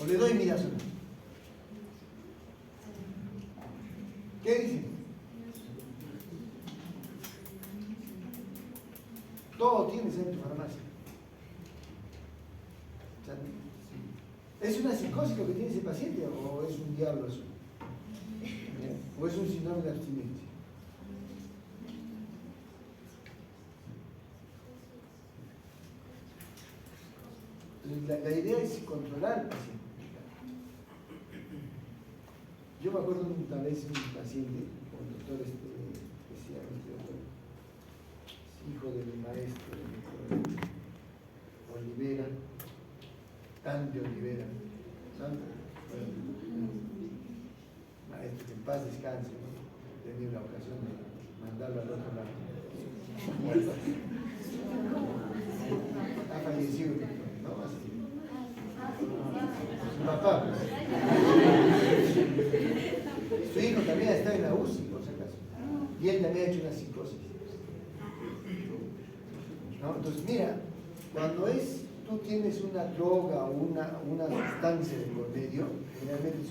o le doy midazolam? ¿Qué dicen? Todo tienes en tu farmacia. O sea, ¿es una psicosis lo que tiene ese paciente o es un diablo eso? ¿O es un síndrome de abstinencia? La idea es controlar al paciente. Yo me acuerdo una vez un paciente con el doctor especialmente hijo del maestro Olivera, Dante Olivera, maestro que en paz descanse, ¿no? He tenido la ocasión de mandarlo al otro lado. Ha fallecido, ¿no? Así. Su papá, pues. Su hijo también está en la UCI, por si acaso. Y él también ha hecho una psicosis. ¿No? Entonces, mira, cuando tú tienes una droga o una sustancia de por medio, generalmente es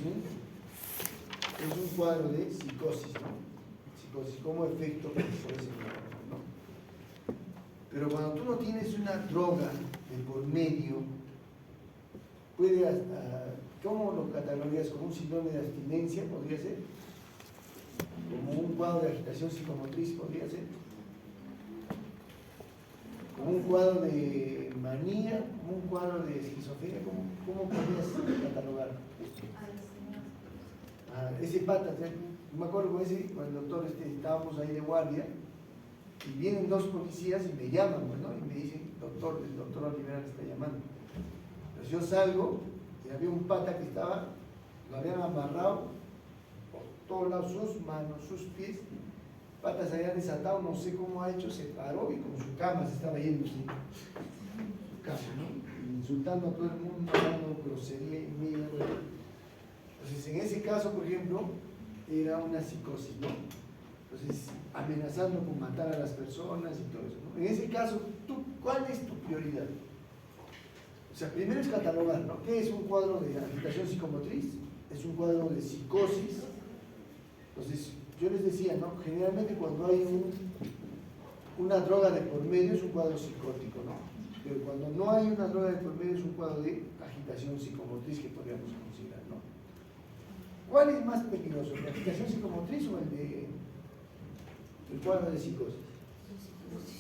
un cuadro de psicosis, ¿no? Psicosis como efecto por ese cuadro, ¿no? Pero cuando tú no tienes una droga de por medio, ¿cómo lo catalogarías? ¿Como un síndrome de abstinencia? ¿Podría ser? ¿Como un cuadro de agitación psicomotriz? ¿Podría ser? ¿Como un cuadro de manía? ¿Como un cuadro de esquizofrenia? ¿Cómo podrías catalogar? Ese pata, me acuerdo con el doctor, estábamos ahí de guardia y vienen dos policías y me llaman, ¿no? Y me dicen, doctor, el doctor Olivera le está llamando. Entonces yo salgo y había un pata que lo habían amarrado por todos lados, sus manos, sus pies, patas se habían desatado, no sé cómo ha hecho, se paró y con su cama se estaba yendo, ¿sí? Su cama, ¿no? Insultando a todo el mundo, hablando grosería y media. Entonces, en ese caso, por ejemplo, era una psicosis, ¿no? Entonces, amenazando con matar a las personas y todo eso, ¿no? En ese caso, ¿cuál es tu prioridad? O sea, primero es catalogar, ¿no? ¿Qué es un cuadro de agitación psicomotriz? Es un cuadro de psicosis. Entonces, yo les decía, ¿no? Generalmente cuando hay una droga de por medio es un cuadro psicótico, ¿no? Pero cuando no hay una droga de por medio es un cuadro de agitación psicomotriz que podríamos considerar, ¿no? ¿Cuál es más peligroso, la agitación psicomotriz o el cuadro de psicosis?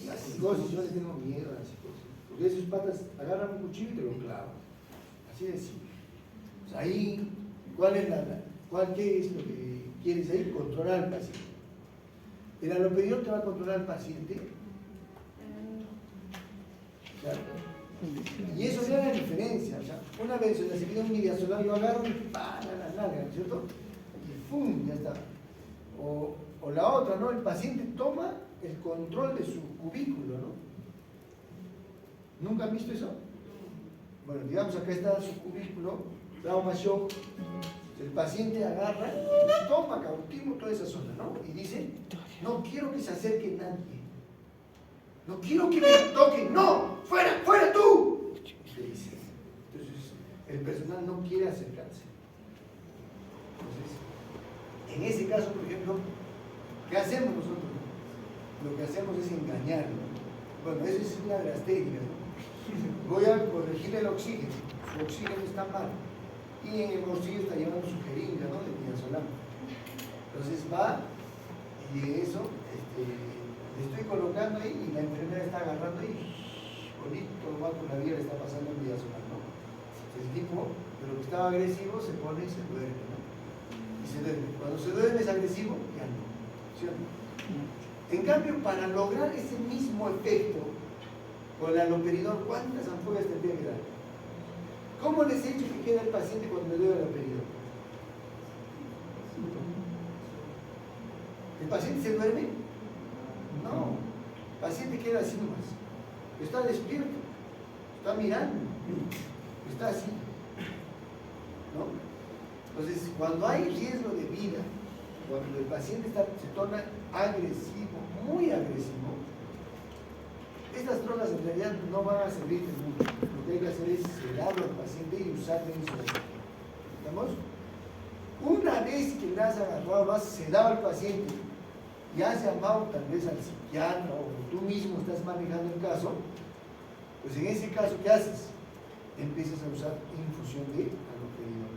La psicosis, yo le tengo miedo a la psicosis. Porque esos patas agarran un cuchillo y te lo clavan. Así de simple. Pues ahí, ¿qué es lo que quieres ahí? Controlar al paciente. ¿El aloperiol te va a controlar al paciente? Claro. Y eso ya es la diferencia. O sea, una vez en la semilla un midazolam yo agarro y ¡pam! A la nalga, ¿no es cierto? Y ¡pum! Ya está. O la otra, ¿no? El paciente toma el control de su cubículo, ¿no? ¿Nunca han visto eso? Bueno, digamos acá está su cubículo, trauma shock. El paciente agarra y toma cautivo toda esa zona, ¿no? Y dice, no quiero que se acerque nadie. No quiero que me toquen. ¡No! ¡Fuera! ¡Fuera tú! Le dice. Entonces, el personal no quiere acercarse. Entonces, en ese caso, por ejemplo, ¿qué hacemos nosotros? Lo que hacemos es engañarlo. Bueno, esa es una de las técnicas, ¿no? Voy a corregir el oxígeno. Su oxígeno está mal. Y en el bolsillo está llevando su jeringa, ¿no? De midazolam. Entonces va y eso, le estoy colocando ahí y la enfermera está agarrando y bonito, va por la vida, le está pasando el midazolam, ¿no? El tipo de lo que estaba agresivo se pone y se duerme, ¿no? Y se duerme. Cuando se duerme es agresivo, ya no. ¿Sí o no? En cambio, para lograr ese mismo efecto con el haloperidol, ¿cuántas ampollas tendría que dar? ¿Cómo les he dicho que queda el paciente cuando le doy el haloperidol? ¿El paciente se duerme? No. El paciente queda así nomás. Está despierto. Está mirando. Está así. ¿No? Entonces, cuando hay riesgo de vida, cuando el paciente se torna agresivo, muy agresivo, estas drogas en realidad no van a servirte mucho. Lo que hay que hacer es sedarlo al paciente y usar benzoica. ¿Estamos? Una vez que le has agarrado, lo has sedado al paciente y has llamado tal vez al psiquiatra o tú mismo estás manejando el caso, pues en ese caso, ¿qué haces? Empiezas a usar infusión de haloperidol.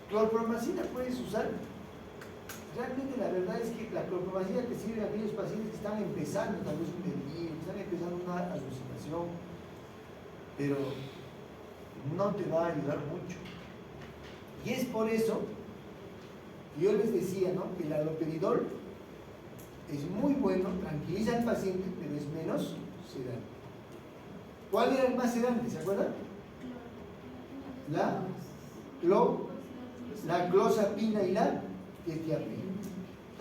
Clorpromacina puedes usar. Realmente la verdad es que la clorpromacina te sirve a aquellos pacientes que están empezando tal vez un delirio, que están empezando una alucinación, pero no te va a ayudar mucho. Y es por eso que yo les decía, ¿no?, que el haloperidol es muy bueno, tranquiliza al paciente, pero es menos sedante. ¿Cuál era el más sedante? ¿Se acuerdan? La clozapina y la quetiapina.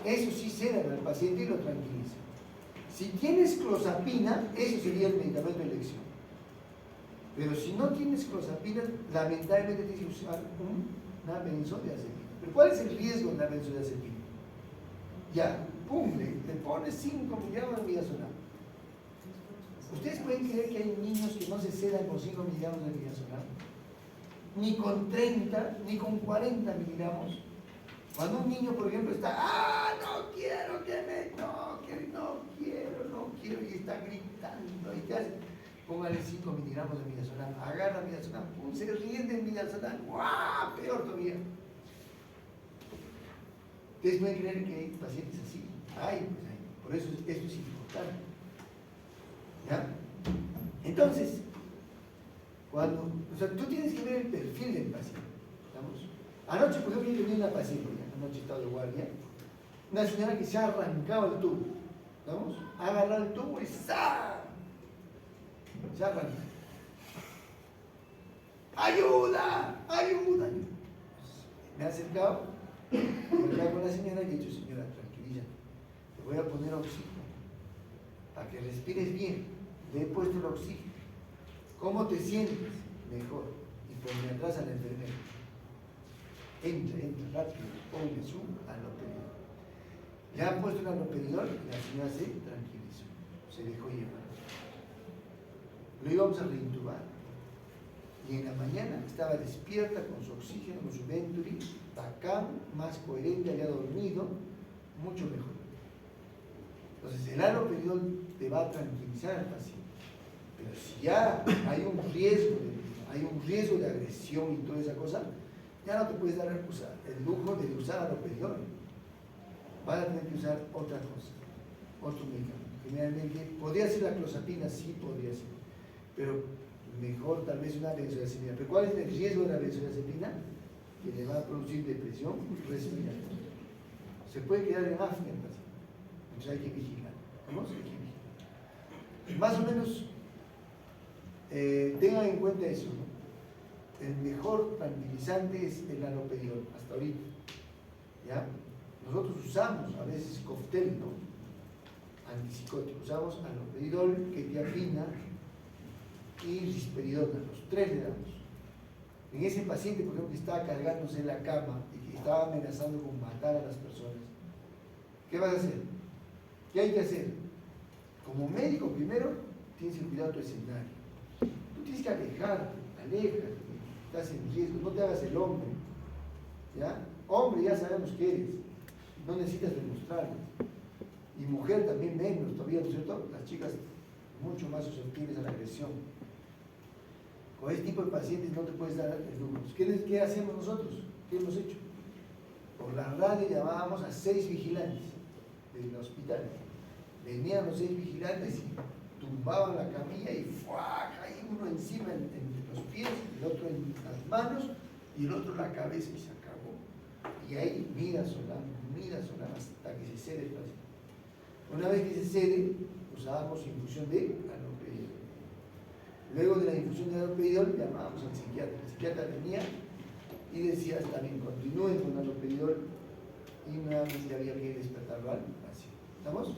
Eso sí sedan al paciente y lo tranquiliza. Si tienes clozapina, eso sería el medicamento de elección. Pero si no tienes clozapina, lamentablemente tienes que usar una benzodiazepina. ¿Pero cuál es el riesgo de la benzodiazepina? Ya, pum, te pones 5 miligramos de midazolam. ¿Ustedes pueden creer que hay niños que no se sedan con 5 miligramos de midazolam? Ni con 30, ni con 40 miligramos. Cuando un niño, por ejemplo, está, no quiero que me toquen, no quiero, y está gritando, ¿y qué hace? Póngale 5 miligramos de midazolam, agarra midazolam, pum, se ríen del midazolam, ¡guau! Peor todavía. Ustedes pueden creer que hay pacientes así. Hay, pues hay. Por eso esto es importante. ¿Ya? Entonces, tú tienes que ver el perfil del paciente. ¿Estamos? Anoche, por ejemplo, yo tenía una paciente, anoche estaba de guardia, una señora que se ha arrancado el tubo. ¿Estamos? Ha agarrado el tubo y ¡zah! Se ha arrancado. ¡Ayuda! ¡Ayuda! Me ha acercado, me he con la señora y le he dicho, señora, tranquilízate, te voy a poner oxígeno para que respires bien. Le he puesto el oxígeno. ¿Cómo te sientes? Mejor. Y por atrás a la enfermera. Entra rápido, ponle su haloperidol. Le han puesto el haloperidol y la señora se tranquilizó, se dejó llevar. Lo íbamos a reintubar. Y en la mañana estaba despierta con su oxígeno, con su Venturi, bacán, más coherente, había dormido, mucho mejor. Entonces el haloperidol te va a tranquilizar al paciente. Pero si ya hay un riesgo de agresión y toda esa cosa, ya no te puedes dar el lujo de usar haloperidol. Vas a tener que usar otra cosa, otro medicamento. Generalmente, podría ser la clozapina, sí podría ser, pero mejor tal vez una benzodiazepina. ¿Pero cuál es el riesgo de la benzodiazepina? Que le va a producir depresión respiratoria. Se puede quedar en apnea, entonces hay que vigilar. ¿Vamos? Hay que vigilar. Más o menos, tengan en cuenta eso, ¿no? El mejor tranquilizante es el haloperidol, hasta ahorita. ¿Ya? Nosotros usamos a veces cóctel, ¿no? Antipsicótico. Usamos haloperidol, quetiapina y risperidona, los tres le damos. En ese paciente, por ejemplo, que estaba cargándose en la cama y que estaba amenazando con matar a las personas, ¿qué vas a hacer? ¿Qué hay que hacer? Como médico, primero, tienes que cuidar tu escenario. Tú tienes que alejarte, estás en riesgo, no te hagas el hombre. ¿Ya? Hombre, ya sabemos que eres, no necesitas demostrarlo. Y mujer también menos, todavía, ¿no es cierto? Las chicas mucho más susceptibles a la agresión. Con este tipo de pacientes no te puedes dar el lujo. ¿Qué hacemos nosotros? ¿Qué hemos hecho? Por la radio llamábamos a 6 vigilantes del hospital. Venían los 6 vigilantes y tumbaban la camilla y ¡fua! Caía uno encima en los pies, el otro en las manos y el otro en la cabeza y se acabó. Y ahí mira solamente hasta que se cede el paciente. Una vez que se cede, usábamos infusión de haloperidol. Luego de la infusión de haloperidol llamábamos al psiquiatra. El psiquiatra venía y decía, está bien, continúen con haloperidol y nuevamente había que despertarlo al paciente. ¿Estamos?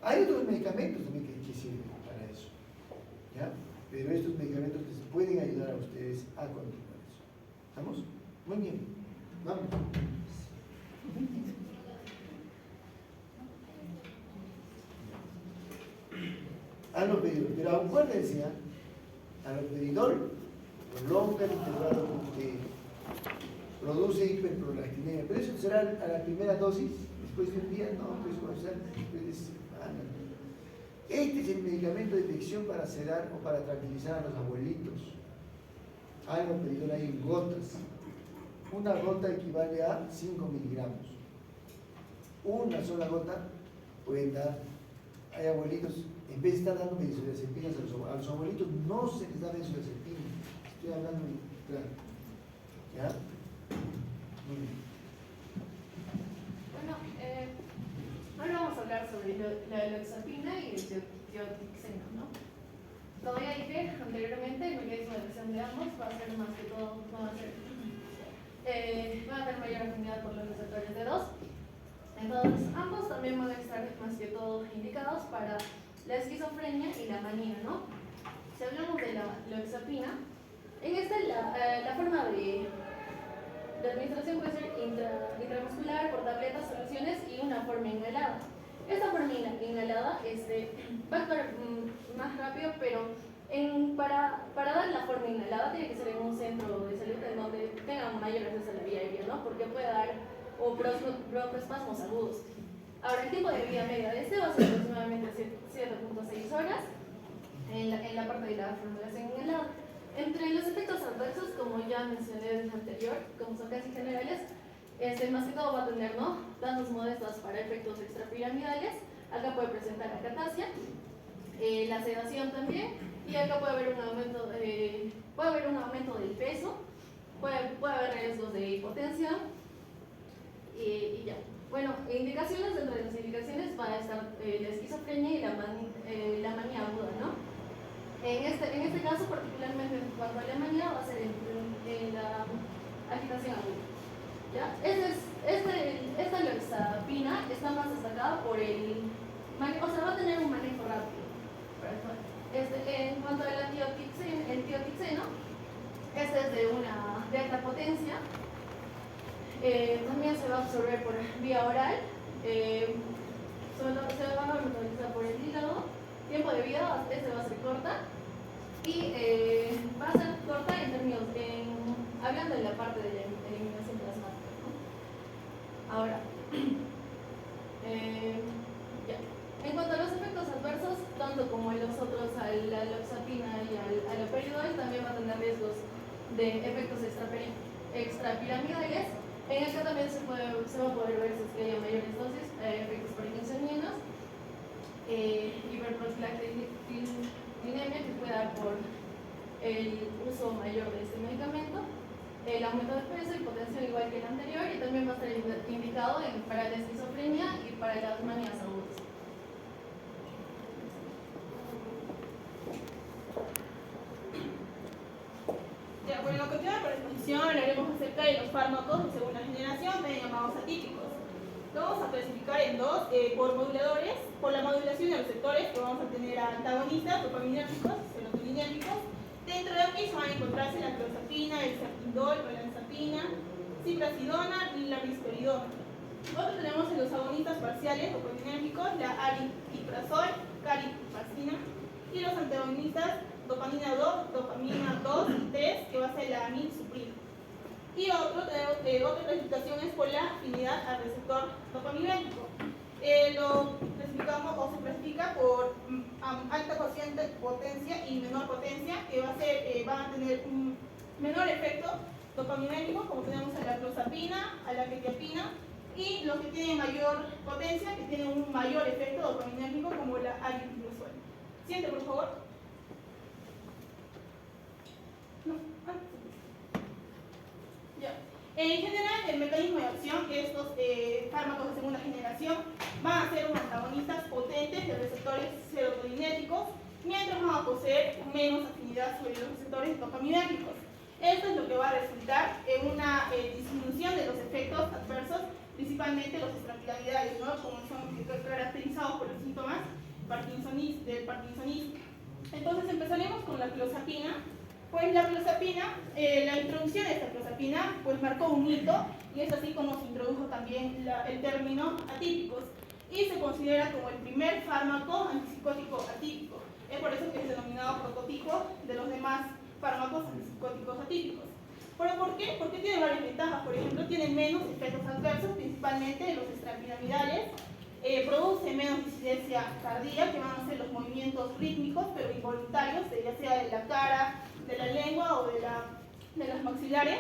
Hay otros medicamentos también que sirven para eso, ¿ya? Pero estos medicamentos les pueden ayudar a ustedes a continuar eso. ¿Estamos? Muy bien. Vamos. Haloperidol. Pero acuérdense, haloperidol prolonga el intervalo porque produce hiperprolactinemia. Pero eso será a la primera dosis, después de un día, no, pues va a ser después de semana. Este es el medicamento de elección para sedar o para tranquilizar a los abuelitos. Haloperidol hay en gotas. Una gota equivale a 5 miligramos. Una sola gota puede dar. Hay abuelitos, en vez de estar dando benzodiazepinas a los abuelitos, no se les da benzodiazepina. Estoy hablando claro. ¿Ya? Muy bien. Bueno, ahora vamos a hablar sobre la loxapina y el tiotixeno, ¿no? Como ya dije anteriormente, el mecanismo de acción de ambos va a ser más que todo, van a tener mayor afinidad por los receptores de 2. Entonces, ambos también van a estar más que todo indicados para la esquizofrenia y la manía, ¿no? Si hablamos de la loxapina, en esta la forma de administración puede ser intramuscular, por tabletas, soluciones y una forma inhalada. Esta forma inhalada va a actuar más rápido, pero para dar la forma inhalada tiene que ser en un centro de salud en donde tengan mayor acceso a la vía aérea, ¿no? Porque puede dar broncoespasmos agudos. Ahora, el tiempo de vida media de va a ser aproximadamente 7.6 horas en la parte de la formulación inhalada. Entre los efectos adversos, como ya mencioné en el anterior, como son casi generales, más que todo va a tener, ¿no?, datos modestos para efectos extrapiramidales. Acá puede presentar acatasia, la sedación también, y acá puede haber un aumento del peso, puede haber riesgos de hipotensión y ya. Bueno, indicaciones, dentro de las indicaciones va a estar la esquizofrenia y la manía aguda, ¿no? En este caso, particularmente en cuanto a la manía, va a ser en la agitación aguda. ¿Ya? Esta loxapina está más destacada por va a tener un manejo rápido. En cuanto al tiotixeno, este es de alta potencia. También se va a absorber por vía oral, se va a metabolizar por el hígado. Tiempo de vida va a ser corta y va a ser corta en términos, hablando de la parte de la eliminación plasmática, ¿no? Ahora, ya. En cuanto a los efectos adversos, tanto como los otros, a la loxapina y al haloperidol, también va a tener riesgos de efectos extrapiramidales. En acá también se va a poder ver si es que haya mayores dosis, efectos parkinsonianos, hiperprolactinemia que puede dar el uso mayor de este medicamento, el aumento de peso, hipotensión igual que el anterior, y también va a estar indicado para la esquizofrenia y para las manías agudas. Ya, bueno, a continuación por exposición hablaremos acerca de los fármacos de segunda generación, también llamados atípicos. Lo vamos a clasificar en dos, por moduladores, por la modulación de los receptores, que vamos a tener a antagonistas, dopaminérgicos, serotoninérgicos. Dentro de aquí se van a encontrarse la clozapina, el serpindol, olanzapina, ciprasidona y la risperidona. Luego tenemos en los agonistas parciales dopaminérgicos, la aripiprazol, cariprazina, y los antagonistas dopamina 2 y 3, que va a ser la amilsuprina. Y otra clasificación es por la afinidad al receptor dopaminérgico. Lo clasificamos o se clasifica por alta potencia y menor potencia, que van a tener un menor efecto dopaminérgico, como tenemos a la clozapina, a la quetiapina, y los que tienen mayor potencia, que tienen un mayor efecto dopaminérgico, como la aripiprazol. Siguiente, por favor. No. Ya. En general, el mecanismo de acción que estos fármacos de segunda generación van a ser unos antagonistas potentes de receptores serotoninérgicos, mientras van a poseer menos afinidad sobre los receptores dopaminérgicos. Esto es lo que va a resultar en una disminución de los efectos adversos, principalmente los extrapiramidales, ¿no? Como son caracterizados por los síntomas del parkinsonismo. Entonces empezaremos con la clozapina. Pues la clozapina, la introducción de esta clozapina pues marcó un hito, y es así como se introdujo también el término atípicos, y se considera como el primer fármaco antipsicótico atípico. Es por eso que es denominado prototipo de los demás fármacos antipsicóticos atípicos. ¿Pero por qué? Porque tiene varias ventajas. Por ejemplo, tiene menos efectos adversos, principalmente los extrapiramidales, produce menos incidencia cardíaca, que van a ser los movimientos rítmicos pero involuntarios, ya sea de la cara, de la lengua o de las maxilares.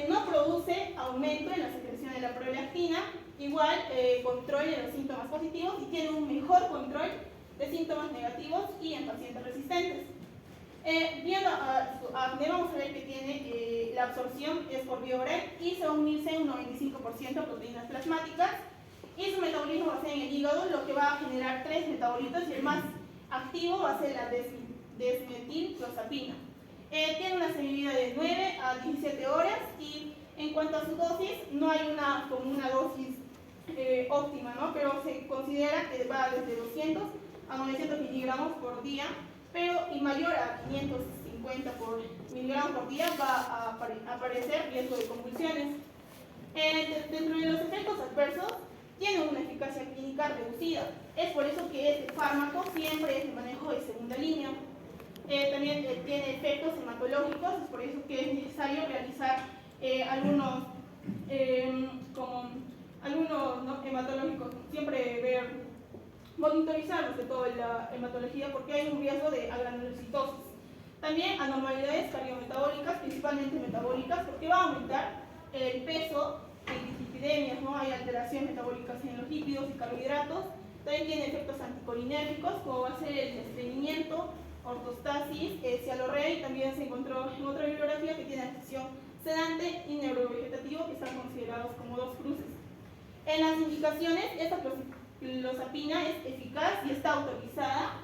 No produce aumento en la secreción de la prolactina, igual control de los síntomas positivos, y tiene un mejor control de síntomas negativos y en pacientes resistentes. Viendo a acné, vamos a ver que tiene la absorción es por vía oral, y se va a unirse un 95% a proteínas plasmáticas, y su metabolismo va a ser en el hígado, lo que va a generar 3 metabolitos, y el más activo va a ser la desmetilclozapina. Tiene una semivida de 9 a 17 horas, y en cuanto a su dosis, no hay una dosis óptima, ¿no? Pero se considera que va desde 200 a 900 miligramos por día, y mayor a 550 miligramos por día va a aparecer riesgo de convulsiones. Dentro de los efectos adversos, tiene una eficacia clínica reducida. Es por eso que este fármaco siempre es de manejo de segunda línea. También tiene efectos hematológicos, es por eso que es necesario realizar algunos ¿no? hematológicos, siempre monitorizarlos de toda la hematología, porque hay un riesgo de agranulocitosis. También anormalidades cardiometabólicas, principalmente metabólicas, porque va a aumentar el peso, dislipidemias, ¿no? Hay alteraciones metabólicas en los lípidos y carbohidratos. También tiene efectos anticolinérgicos, como va a ser el estreñimiento, ortostasis, cialorrea, y también se encontró en otra bibliografía que tiene acción sedante y neurovegetativo, que están considerados como dos cruces. En las indicaciones, esta clozapina es eficaz y está autorizada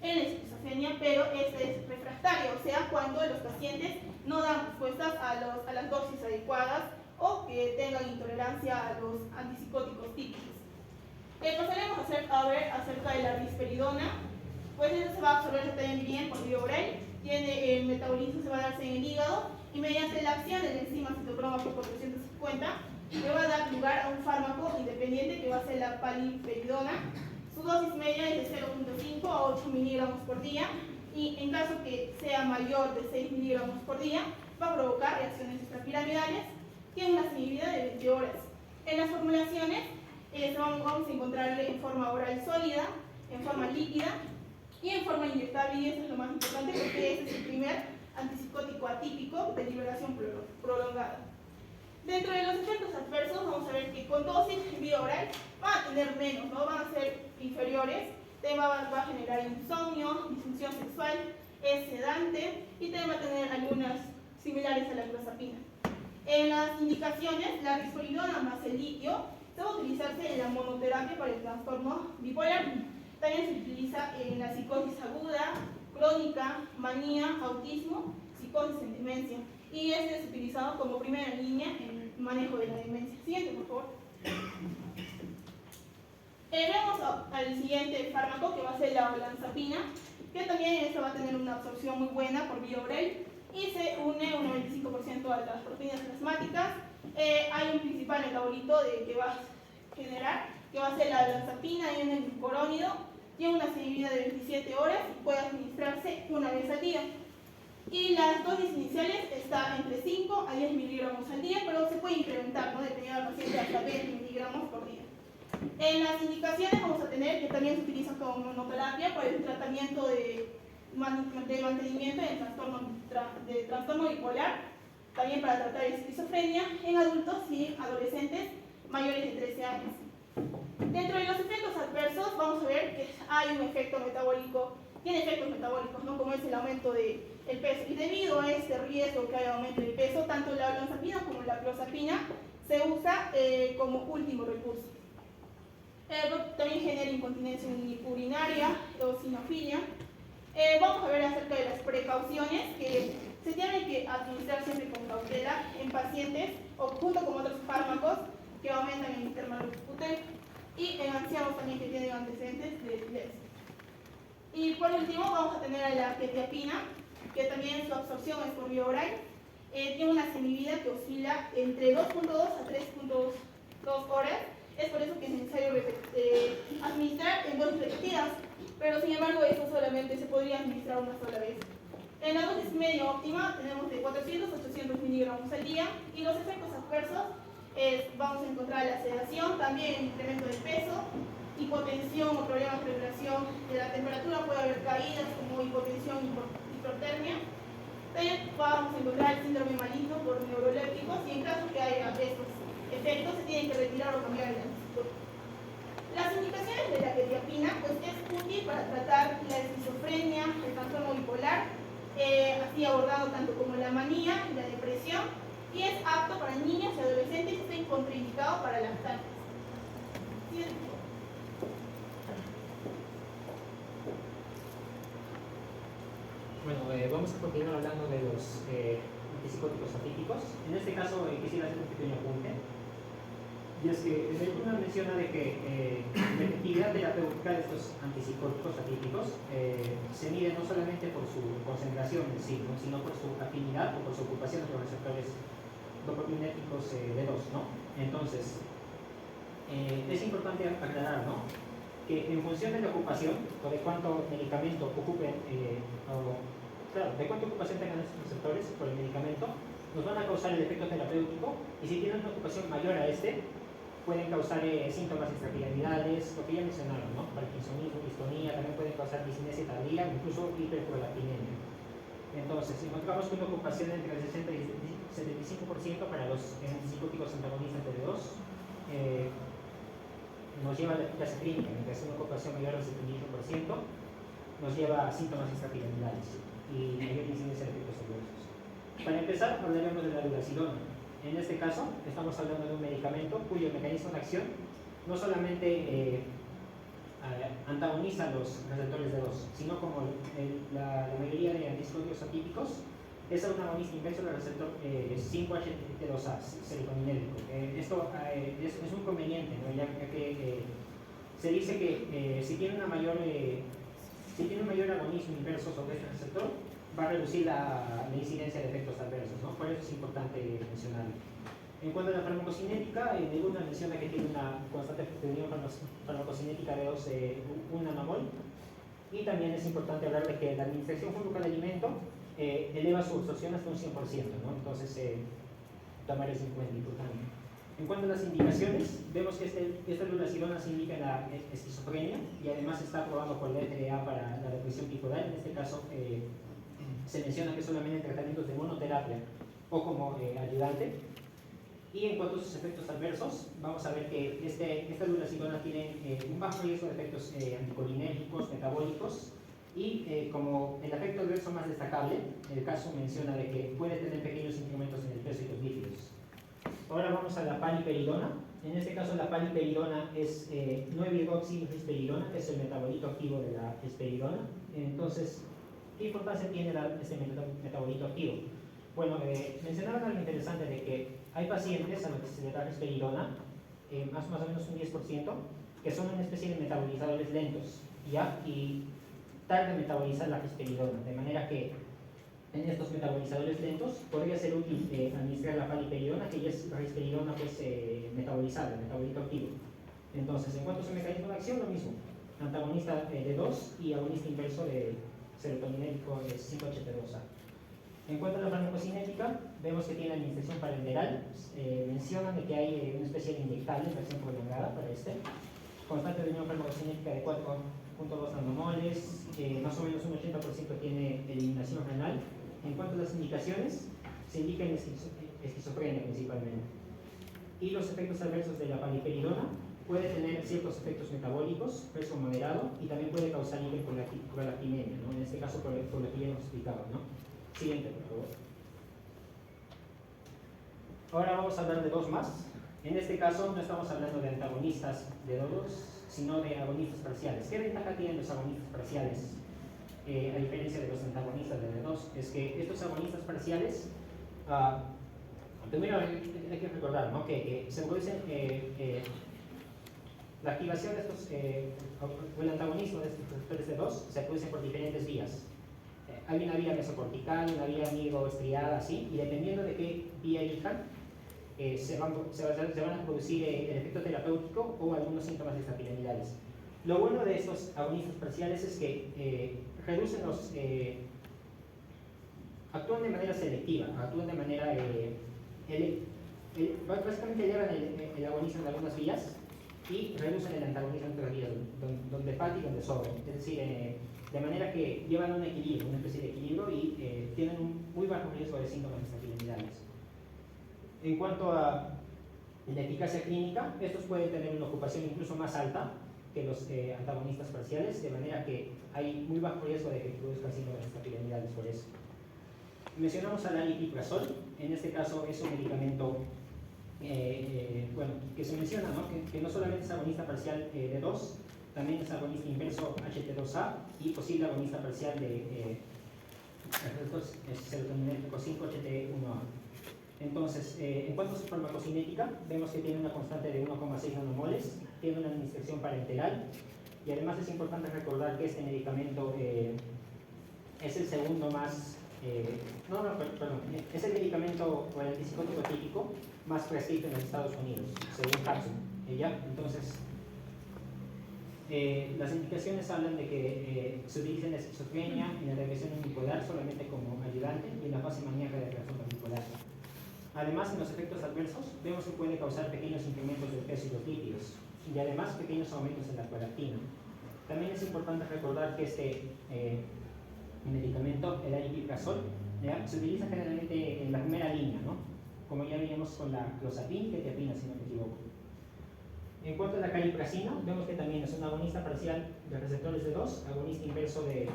en la esquizofrenia, pero es refractaria, o sea, cuando los pacientes no dan respuestas a las dosis adecuadas o que tengan intolerancia a los antipsicóticos típicos. Pasaremos a ver acerca de la risperidona. Pues eso se va a absorber también bien por vía oral, tiene el metabolismo, se va a darse en el hígado, y mediante la acción de la enzima citocromo P450 le va a dar lugar a un fármaco independiente que va a ser la paliperidona. Su dosis media es de 0.5 a 8 miligramos por día, y en caso que sea mayor de 6 miligramos por día va a provocar reacciones extrapiramidales. Tiene una semivida de 20 horas. En las formulaciones vamos a encontrarle en forma oral sólida, en forma líquida y en forma inyectable, y eso es lo más importante porque ese es el primer antipsicótico atípico de liberación prolongada. Dentro de los efectos adversos vamos a ver que con dosis vía oral van a tener menos, ¿no? Van a ser inferiores, va a generar insomnio, disfunción sexual, es sedante y también va a tener algunas similares a la clozapina. En las indicaciones, la risperidona más el litio se va a utilizarse en la monoterapia para el trastorno bipolar. También se utiliza en la psicosis aguda, crónica, manía, autismo, psicosis en demencia. Y este es utilizado como primera línea en el manejo de la demencia. Siguiente, por favor. Vemos al siguiente fármaco, que va a ser la olanzapina, que también esta va a tener una absorción muy buena por vía oral y se une un 95% a las proteínas plasmáticas. Hay un principal metabolito que va a generar, que va a ser la olanzapina y un glucurónido. Tiene una semivida de 27 horas y puede administrarse una vez al día. Y las dosis iniciales está entre 5 a 10 miligramos al día, pero se puede incrementar, ¿no? Dependiendo del paciente, hasta 20 miligramos por día. En las indicaciones vamos a tener que también se utiliza como monoterapia para el tratamiento de mantenimiento de trastorno bipolar, también para tratar esquizofrenia en adultos y adolescentes mayores de 13 años. Dentro de los efectos adversos vamos a ver que hay un efecto metabólico, tiene efectos metabólicos, ¿no? Como es el aumento del peso. Y debido a este riesgo que hay aumento del peso, tanto la olanzapina como la clozapina se usa como último recurso. También genera incontinencia urinaria o sinofilia. Vamos a ver acerca de las precauciones que se tienen que administrar siempre con cautela en pacientes o junto con otros fármacos que aumentan el intermalocutel y en ancianos también que tienen antecedentes de epilepsia. Y por último vamos a tener a la quetiapina, que también su absorción es por vía oral. Tiene una semivida que oscila entre 2.2 a 3.2 horas. Es por eso que es necesario administrar en dosis repetidas, pero sin embargo eso solamente se podría administrar una sola vez. En la dosis media óptima tenemos de 400 a 800 miligramos al día y los efectos adversos vamos a encontrar la sedación, también el incremento de peso, hipotensión o problemas de regulación de la temperatura, puede haber caídas como hipotensión y hipertermia. También vamos a encontrar el síndrome maligno por neurolépticos y en caso que haya estos efectos se tienen que retirar o cambiar el antibiótico. Las indicaciones de la quetiapina pues, es útil para tratar la esquizofrenia, el trastorno bipolar, así abordado tanto como la manía y la depresión, y es apto para niños y adolescentes y está contraindicado para lactantes. ¿Sí? Bueno, vamos a continuar hablando de los antipsicóticos atípicos. En este caso quisiera hacer un pequeño apunte. Y es que el médico menciona de que la efectividad terapéutica de estos antipsicóticos atípicos se mide no solamente por su concentración en sí, ¿no? Sino por su afinidad o por su ocupación de los receptores dopaminérgicos D2, ¿no? Entonces, es importante aclarar, ¿no? Que en función de la ocupación o de cuánto medicamento ocupen, claro, de cuánta ocupación tengan estos receptores por el medicamento, nos van a causar el efecto terapéutico, y si tienen una ocupación mayor a este, pueden causar síntomas extrapiramidales, lo que ya mencionaron, ¿no? Parkinsonismo, distonía, también pueden causar discinesia tardía, incluso hiperprolactinemia. Entonces, si encontramos con una ocupación entre el 60 y el 75% para los antipsicóticos antagonistas de D2, nos lleva a la eficacia clínica, mientras una ocupación mayor al 75% nos lleva a síntomas extrapiramidales y mayor incidencia de efectos adversos. Para empezar, hablaremos de la dulacidona. En este caso, estamos hablando de un medicamento cuyo mecanismo de acción no solamente antagoniza los receptores D2, sino como la mayoría de antipsicóticos atípicos, es un agonista inverso del receptor 5-HT2A, serotoninérgico. Esto es un conveniente, ¿no? ya que se dice que si tiene un mayor agonismo inverso sobre este receptor, va a reducir la incidencia de efectos adversos, ¿no? Por eso es importante mencionarlo. En cuanto a la farmacocinética, Neguna menciona que tiene una constante efectividad farmacocinética de 1 nanomol, y también es importante hablar de que la administración junto con el alimento eleva su absorción hasta un 100%, ¿no? Entonces, tomar eso en cuenta, importante. En cuanto a las indicaciones, vemos que esta dulacidona se indica en la esquizofrenia y además está aprobado por la FDA para la depresión bipolar. En este caso, se menciona que solamente en tratamientos de monoterapia o como ayudante. Y en cuanto a sus efectos adversos, vamos a ver que esta dulacidona tiene un bajo riesgo de efectos anticolinérgicos, metabólicos, Y como el efecto adverso más destacable, el caso menciona de que puede tener pequeños incrementos en el peso y los lípidos. Ahora vamos a la paliperidona. En este caso la paliperidona es 9-hidroxilisperidona, que es el metabolito activo de la esperidona. Entonces, ¿qué importancia tiene este metabolito activo? Bueno, mencionaban algo interesante de que hay pacientes a los que se les da risperidona, más o menos un 10%, que son una especie de metabolizadores lentos, ¿ya? Y tardan en metabolizar la risperidona, de manera que en estos metabolizadores lentos podría ser útil administrar la paliperidona, que ya es la risperidona pues, metabolizada, metabolito activo. Entonces, en cuanto a su mecanismo de acción, lo mismo, antagonista de 2 y agonista inverso de serotoninérgico de 5-HT2A. En cuanto a la farmacocinética, vemos que tiene administración parenteral. Mencionan de que hay una especie de inyectable en versión prolongada para este. Constante de unión farmacocinética de 4,2 nanomoles, más o menos un 80% tiene eliminación renal. En cuanto a las indicaciones, se indica en esquizofrenia principalmente. Y los efectos adversos de la paliperidona puede tener ciertos efectos metabólicos, peso moderado, y también puede causar hiperprolactinemia, ¿no? En este caso por lo que ya hemos explicado, ¿no? Siguiente, por favor. Ahora vamos a hablar de dos más. En este caso no estamos hablando de antagonistas de dos, sino de agonistas parciales. ¿Qué ventaja tienen los agonistas parciales? A diferencia de los antagonistas de D2, es que estos agonistas parciales, primero hay que recordar, ¿no? que se producen, la activación de estos, o el antagonismo de estos receptores D2 se produce por diferentes vías. Hay una vía mesocortical, una vía amigo-estriada, así, y dependiendo de qué vía elijan, se van a producir el efecto terapéutico o algunos síntomas extrapiramidales. Lo bueno de estos agonistas parciales es que reducen los, actúan de manera selectiva, actúan de manera, básicamente llevan el agonismo en algunas vías y reducen el antagonismo en otras vías, donde falta y donde sobra. Es decir, de manera que llevan un equilibrio, una especie de equilibrio y tienen un muy bajo riesgo de síntomas extrapiramidales. En cuanto a la eficacia clínica, estos pueden tener una ocupación incluso más alta que los antagonistas parciales, de manera que hay muy bajo riesgo de que produzcan síntomas extrapiramidales por eso. Mencionamos al aripiprazol. En este caso es un medicamento bueno, que se menciona, ¿no? Que no solamente es agonista parcial de 2, también es agonista inverso HT2A y posible agonista parcial de serotoninérgico 5-HT1A. Entonces, en cuanto a su farmacocinética, vemos que tiene una constante de 1,6 nanomoles, tiene una administración parenteral y además es importante recordar que este medicamento es el segundo más, es el medicamento o el antipsicótico típico más prescrito en los Estados Unidos, según Capsule. Entonces, las indicaciones hablan de que se utiliza en la esquizofrenia, en la regresión unipolar solamente como ayudante y en la fase maníaca de reacción unipolar. Además, en los efectos adversos, vemos que puede causar pequeños incrementos del peso y los lípidos, y además pequeños aumentos en la prolactina. También es importante recordar que este medicamento, el aripiprazol, se utiliza generalmente en la primera línea, ¿no? Como ya vimos con la clozapin, ketiapina, si no me equivoco. En cuanto a la cariprazina, vemos que también es un agonista parcial de receptores de 2, agonista inverso de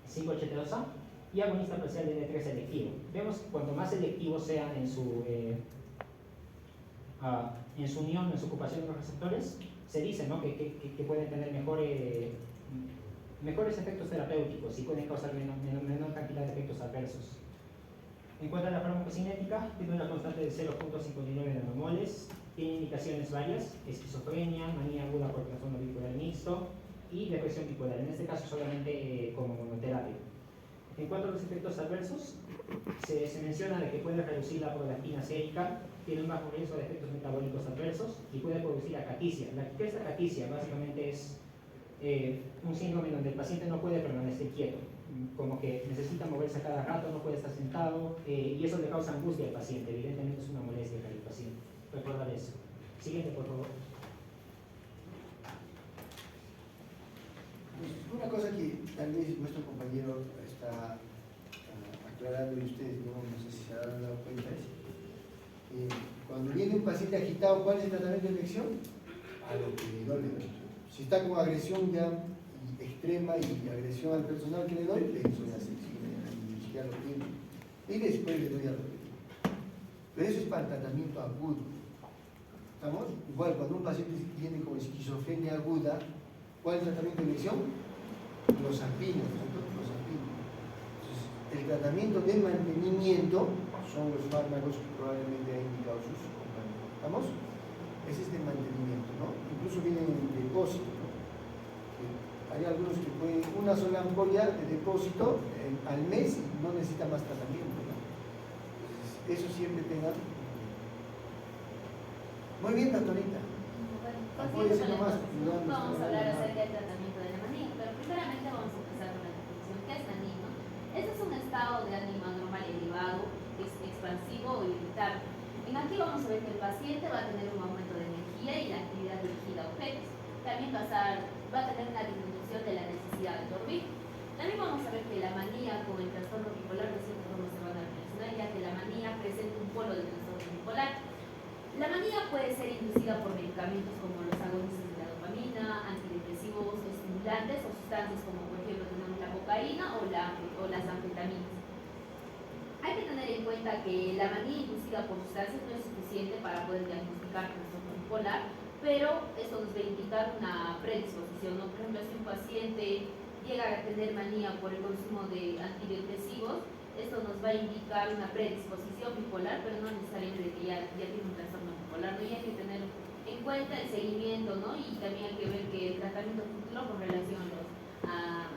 5-HT2A, y agonista parcial de D3 selectivo. Vemos que cuanto más selectivos sean en su unión, en su ocupación de los receptores, se dice, ¿no? que pueden tener mejores efectos terapéuticos y pueden causar menor cantidad de efectos adversos. En cuanto a la farmacocinética, tiene una constante de 0,59 nanomoles, tiene indicaciones varias: esquizofrenia, manía aguda por trastorno bipolar mixto y depresión bipolar, en este caso solamente como monoterapia. En cuanto a los efectos adversos, se menciona de que puede reducir la prolactina sérica, tiene un bajo riesgo de efectos metabólicos adversos y puede producir acaticia. ¿Qué es la acaticia? Básicamente es un síndrome donde el paciente no puede permanecer quieto, como que necesita moverse a cada rato, no puede estar sentado, y eso le causa angustia al paciente. Evidentemente es una molestia para el paciente. Recordar eso. Siguiente, por favor. Una cosa que tal vez vuestro compañero está aclarando y ustedes no sé si se habrán dado cuenta es cuando viene un paciente agitado, ¿cuál es el tratamiento de elección? A lo que no le da. Si está con agresión ya extrema y agresión al personal que le doy, le doy la sección, ni siquiera lo tiene. Y después le doy a repetir. Pero eso es para el tratamiento agudo. ¿Estamos? Igual, cuando un paciente tiene como esquizofrenia aguda, ¿cuál es el tratamiento de elección? Clozapina, clozapina. Entonces, el tratamiento de mantenimiento son los fármacos que probablemente ha indicado sus compañeros. ¿Estamos? Ese es de mantenimiento, ¿no? Incluso vienen en depósito, ¿no? Hay algunos que pueden una sola ampolla de depósito al mes y no necesita más tratamiento, ¿no? Entonces, eso siempre tenga. Muy bien, doctorita. Bueno, vamos a hablar acerca del tratamiento de la manía, pero primeramente vamos a empezar con la definición. ¿Qué es manía? Este es un estado de ánimo anormal elevado, expansivo o irritable. En aquí vamos a ver que el paciente va a tener un aumento de energía y la actividad dirigida a objetos. También va a tener una disminución de la necesidad de dormir. También vamos a ver que la manía con el trastorno bipolar de cierta forma se van a relacionar, ya que la manía presenta un polo de trastorno bipolar. La manía puede ser inducida por medicamentos como los agonistas de la dopamina, antidepresivos, estimulantes o sustancias como por ejemplo tenemos la cocaína o las anfetaminas. Hay que tener en cuenta que la manía inducida por sustancias no es suficiente para poder diagnosticar trastorno bipolar, pero esto nos va a indicar una predisposición, ¿no? Por ejemplo, si un paciente llega a tener manía por el consumo de antidepresivos, esto nos va a indicar una predisposición bipolar, pero no necesariamente que ya tiene un trastorno bipolar, ¿no? Y hay que tener en cuenta el seguimiento, ¿no? Y también hay que ver que el tratamiento futuro con relación a los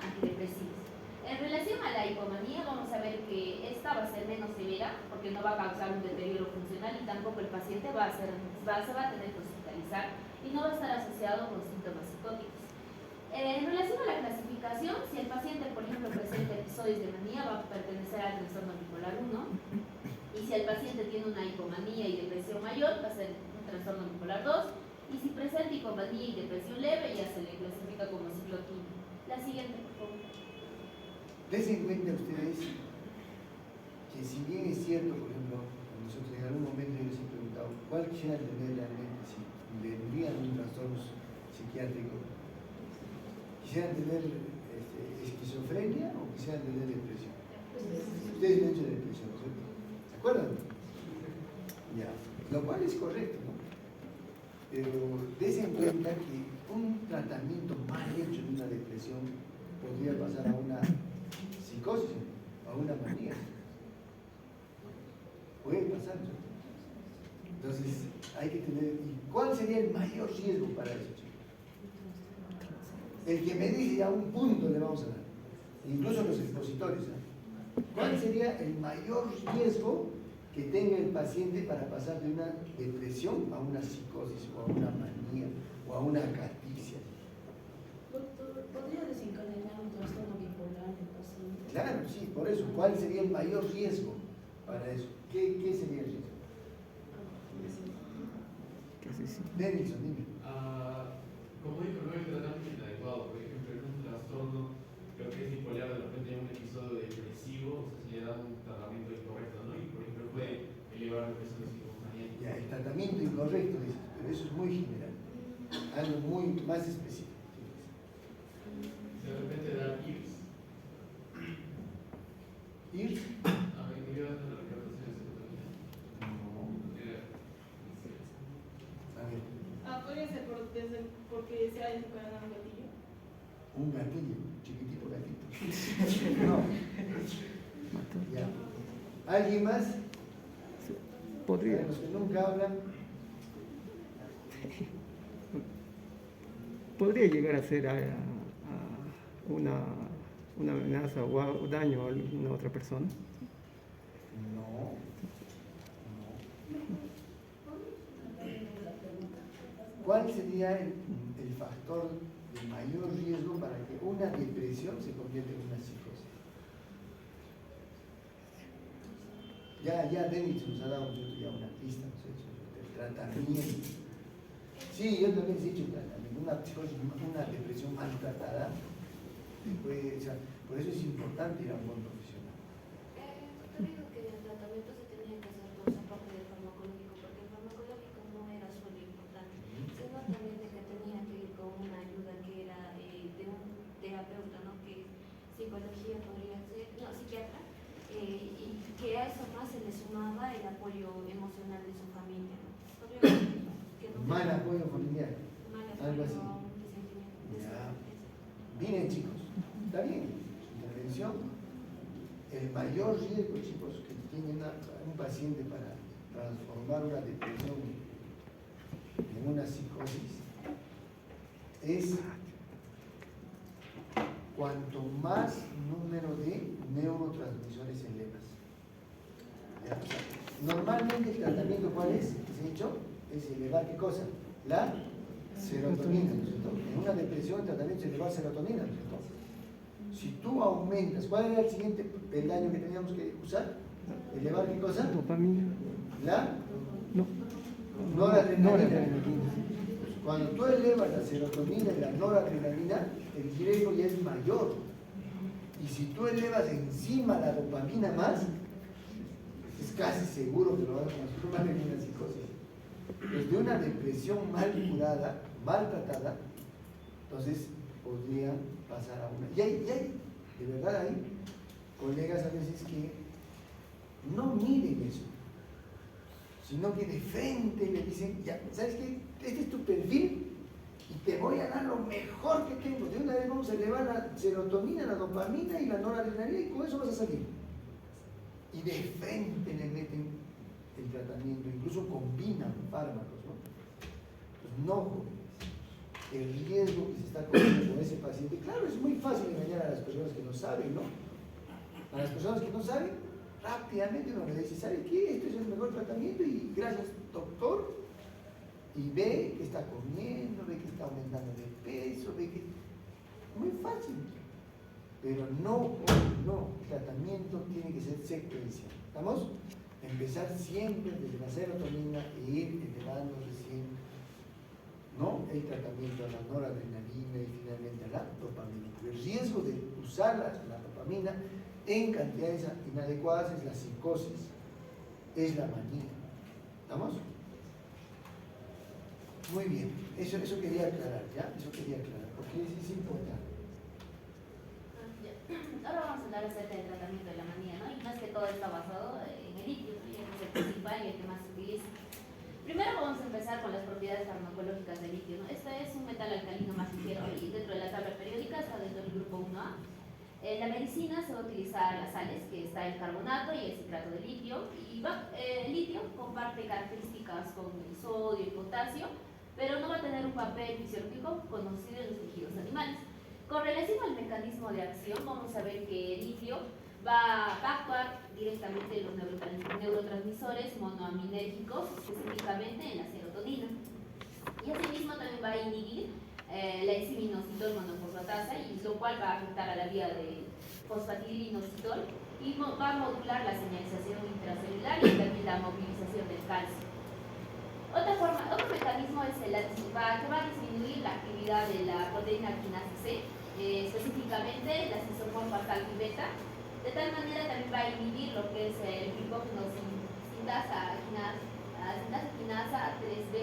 antidepresivos. En relación a la hipomanía, vamos a ver que esta va a ser menos severa porque no va a causar un deterioro funcional y tampoco el paciente se va a tener que hospitalizar y no va a estar asociado con síntomas psicóticos. En relación a la clasificación, si el paciente, por ejemplo, presenta episodios de manía, va a pertenecer al trastorno bipolar 1, y si el paciente tiene una hipomanía y depresión mayor, va a ser un trastorno bipolar 2, y si presenta hipomanía y depresión leve, ya se le clasifica como ciclotímico. La siguiente, por favor. Les en cuenta ustedes que si bien es cierto, por ejemplo, nosotros en algún momento yo les he preguntado cuál quisieran tener realmente, si tendrían un trastorno psiquiátrico, quisieran tener esquizofrenia o quisieran tener depresión. Ustedes me han dicho depresión, ¿cierto? ¿Se acuerdan? Ya, lo cual es correcto, ¿no? Pero des en cuenta que un tratamiento mal hecho de una depresión podría pasar a una psicosis, a una manía. Puede pasar, ¿no? Entonces, hay que tener. ¿Y cuál sería el mayor riesgo para eso, chicos? El que me dice a un punto le vamos a dar, incluso los expositores, ¿eh? ¿Cuál sería el mayor riesgo que tenga el paciente para pasar de una depresión a una psicosis o a una manía o a una catixia? Doctor, ¿podría desencadenar un trastorno bipolar en el paciente? Claro, sí, por eso. ¿Cuál sería el mayor riesgo para eso? ¿Qué sería el riesgo? Denilson, dime. Como dijo, no hay tratamiento inadecuado. Por ejemplo, en un trastorno, creo que es bipolar, de repente hay un episodio depresivo, o sea, se le da un tratamiento incorrecto, ¿no? Y por ejemplo puede elevar lo que es la psicofonía. Ya, el tratamiento incorrecto, dices, pero eso es muy general. Algo muy más específico. De repente dar IRS. ¿Ir? A ver, ¿qué iba a dar la recaptación de serotonina? No. A ver, Podría ser porque se ha desencadenado un gatillo. un gatillo, chiquitito gatito. No. Ya. ¿Alguien más? Podría. Para los que nunca hablan. Podría llegar a ser una amenaza o daño a alguna otra persona. No. ¿Cuál sería el factor de mayor riesgo para que una depresión se convierta en una psicosis? Ya Denis nos ha dado ya una pista, ¿no sé, el tratamiento. Sí, yo también he dicho tratamiento. Una depresión maltratada, por eso es importante ir a un buen profesional. Yo digo que el tratamiento se tenía que hacer por esa parte del farmacológico, porque el farmacológico no era solo importante, sino también de que tenía que ir con una ayuda que era de un terapeuta apoyo emocional de su familia, ¿no? Obviamente, que no Mal tenga apoyo familiar. mal algo así. apoyo de sentimiento. Ya. Miren chicos, está bien, intervención. El mayor riesgo, chicos, que tiene un paciente para transformar una depresión en una psicosis es cuanto más número de neurotransmisores elevas. ¿Ya? O sea, normalmente el tratamiento, ¿cuál es? ¿Se ha dicho? Es elevar, ¿qué cosa? La serotonina, ¿no es cierto? En una depresión el tratamiento es elevar serotonina, ¿no es cierto? Si tú aumentas, ¿cuál era el siguiente peldaño que teníamos que usar? ¿Elevar qué cosa? Dopamina. La No. noradrenalina. Cuando tú elevas la serotonina y la noradrenalina, el riesgo ya es mayor. Y si tú elevas encima la dopamina más, es casi seguro que lo vas a transformar en una psicosis. Desde una depresión mal curada, mal tratada, entonces podría pasar a una. Y hay, de verdad hay colegas a veces que no miden eso, sino que de frente le dicen, ya, ¿sabes qué? Este es tu perfil y te voy a dar lo mejor que tengo. De una vez vamos a elevar la serotonina, la dopamina y la noradrenalina y con eso vas a salir. Y de frente le meten el tratamiento, incluso combinan fármacos, ¿no? Pues no, jóvenes. El riesgo que se está corriendo con ese paciente, claro, es muy fácil engañar a las personas que no saben, ¿no? A las personas que no saben, rápidamente uno le dice, ¿sabe qué? Este es el mejor tratamiento y gracias, doctor. Y ve que está comiendo, ve que está aumentando de peso, ve que... Muy fácil. Pero no, el tratamiento tiene que ser secuencial. ¿Estamos? Empezar siempre desde la serotonina e ir elevando recién, ¿no? El tratamiento a la noradrenalina y finalmente a la dopamina. El riesgo de usar la dopamina en cantidades inadecuadas es la psicosis, es la manía. ¿Estamos? Muy bien, eso quería aclarar, ¿ya? Eso quería aclarar, porque es importante. Ahora vamos a hablar acerca del tratamiento de la manía, ¿no? Y más que todo está basado en el litio, ¿no? Y es el principal y el que más se utiliza. Primero vamos a empezar con las propiedades farmacológicas del litio, ¿no? Este es un metal alcalino más ligero y dentro de la tabla periódica está dentro del grupo 1A. En la medicina se va a utilizar las sales, que está el carbonato y el citrato de litio. Y el litio comparte características con el sodio y el potasio, pero no va a tener un papel fisiológico conocido en los tejidos animales. Con relación al mecanismo de acción, vamos a ver que el litio va a actuar directamente en los neurotransmisores monoaminérgicos, específicamente en la serotonina. Y asimismo también va a inhibir la enzima inositol monofosfatasa, y lo cual va a afectar a la vía de fosfatidilinositol y va a modular la señalización intracelular y también la movilización del calcio. Otro mecanismo es que va a disminuir la actividad de la proteína quinasa C, específicamente la cisomorfa alfa y beta. De tal manera también va a inhibir lo que es el glucógeno sintasa quinasa 3B,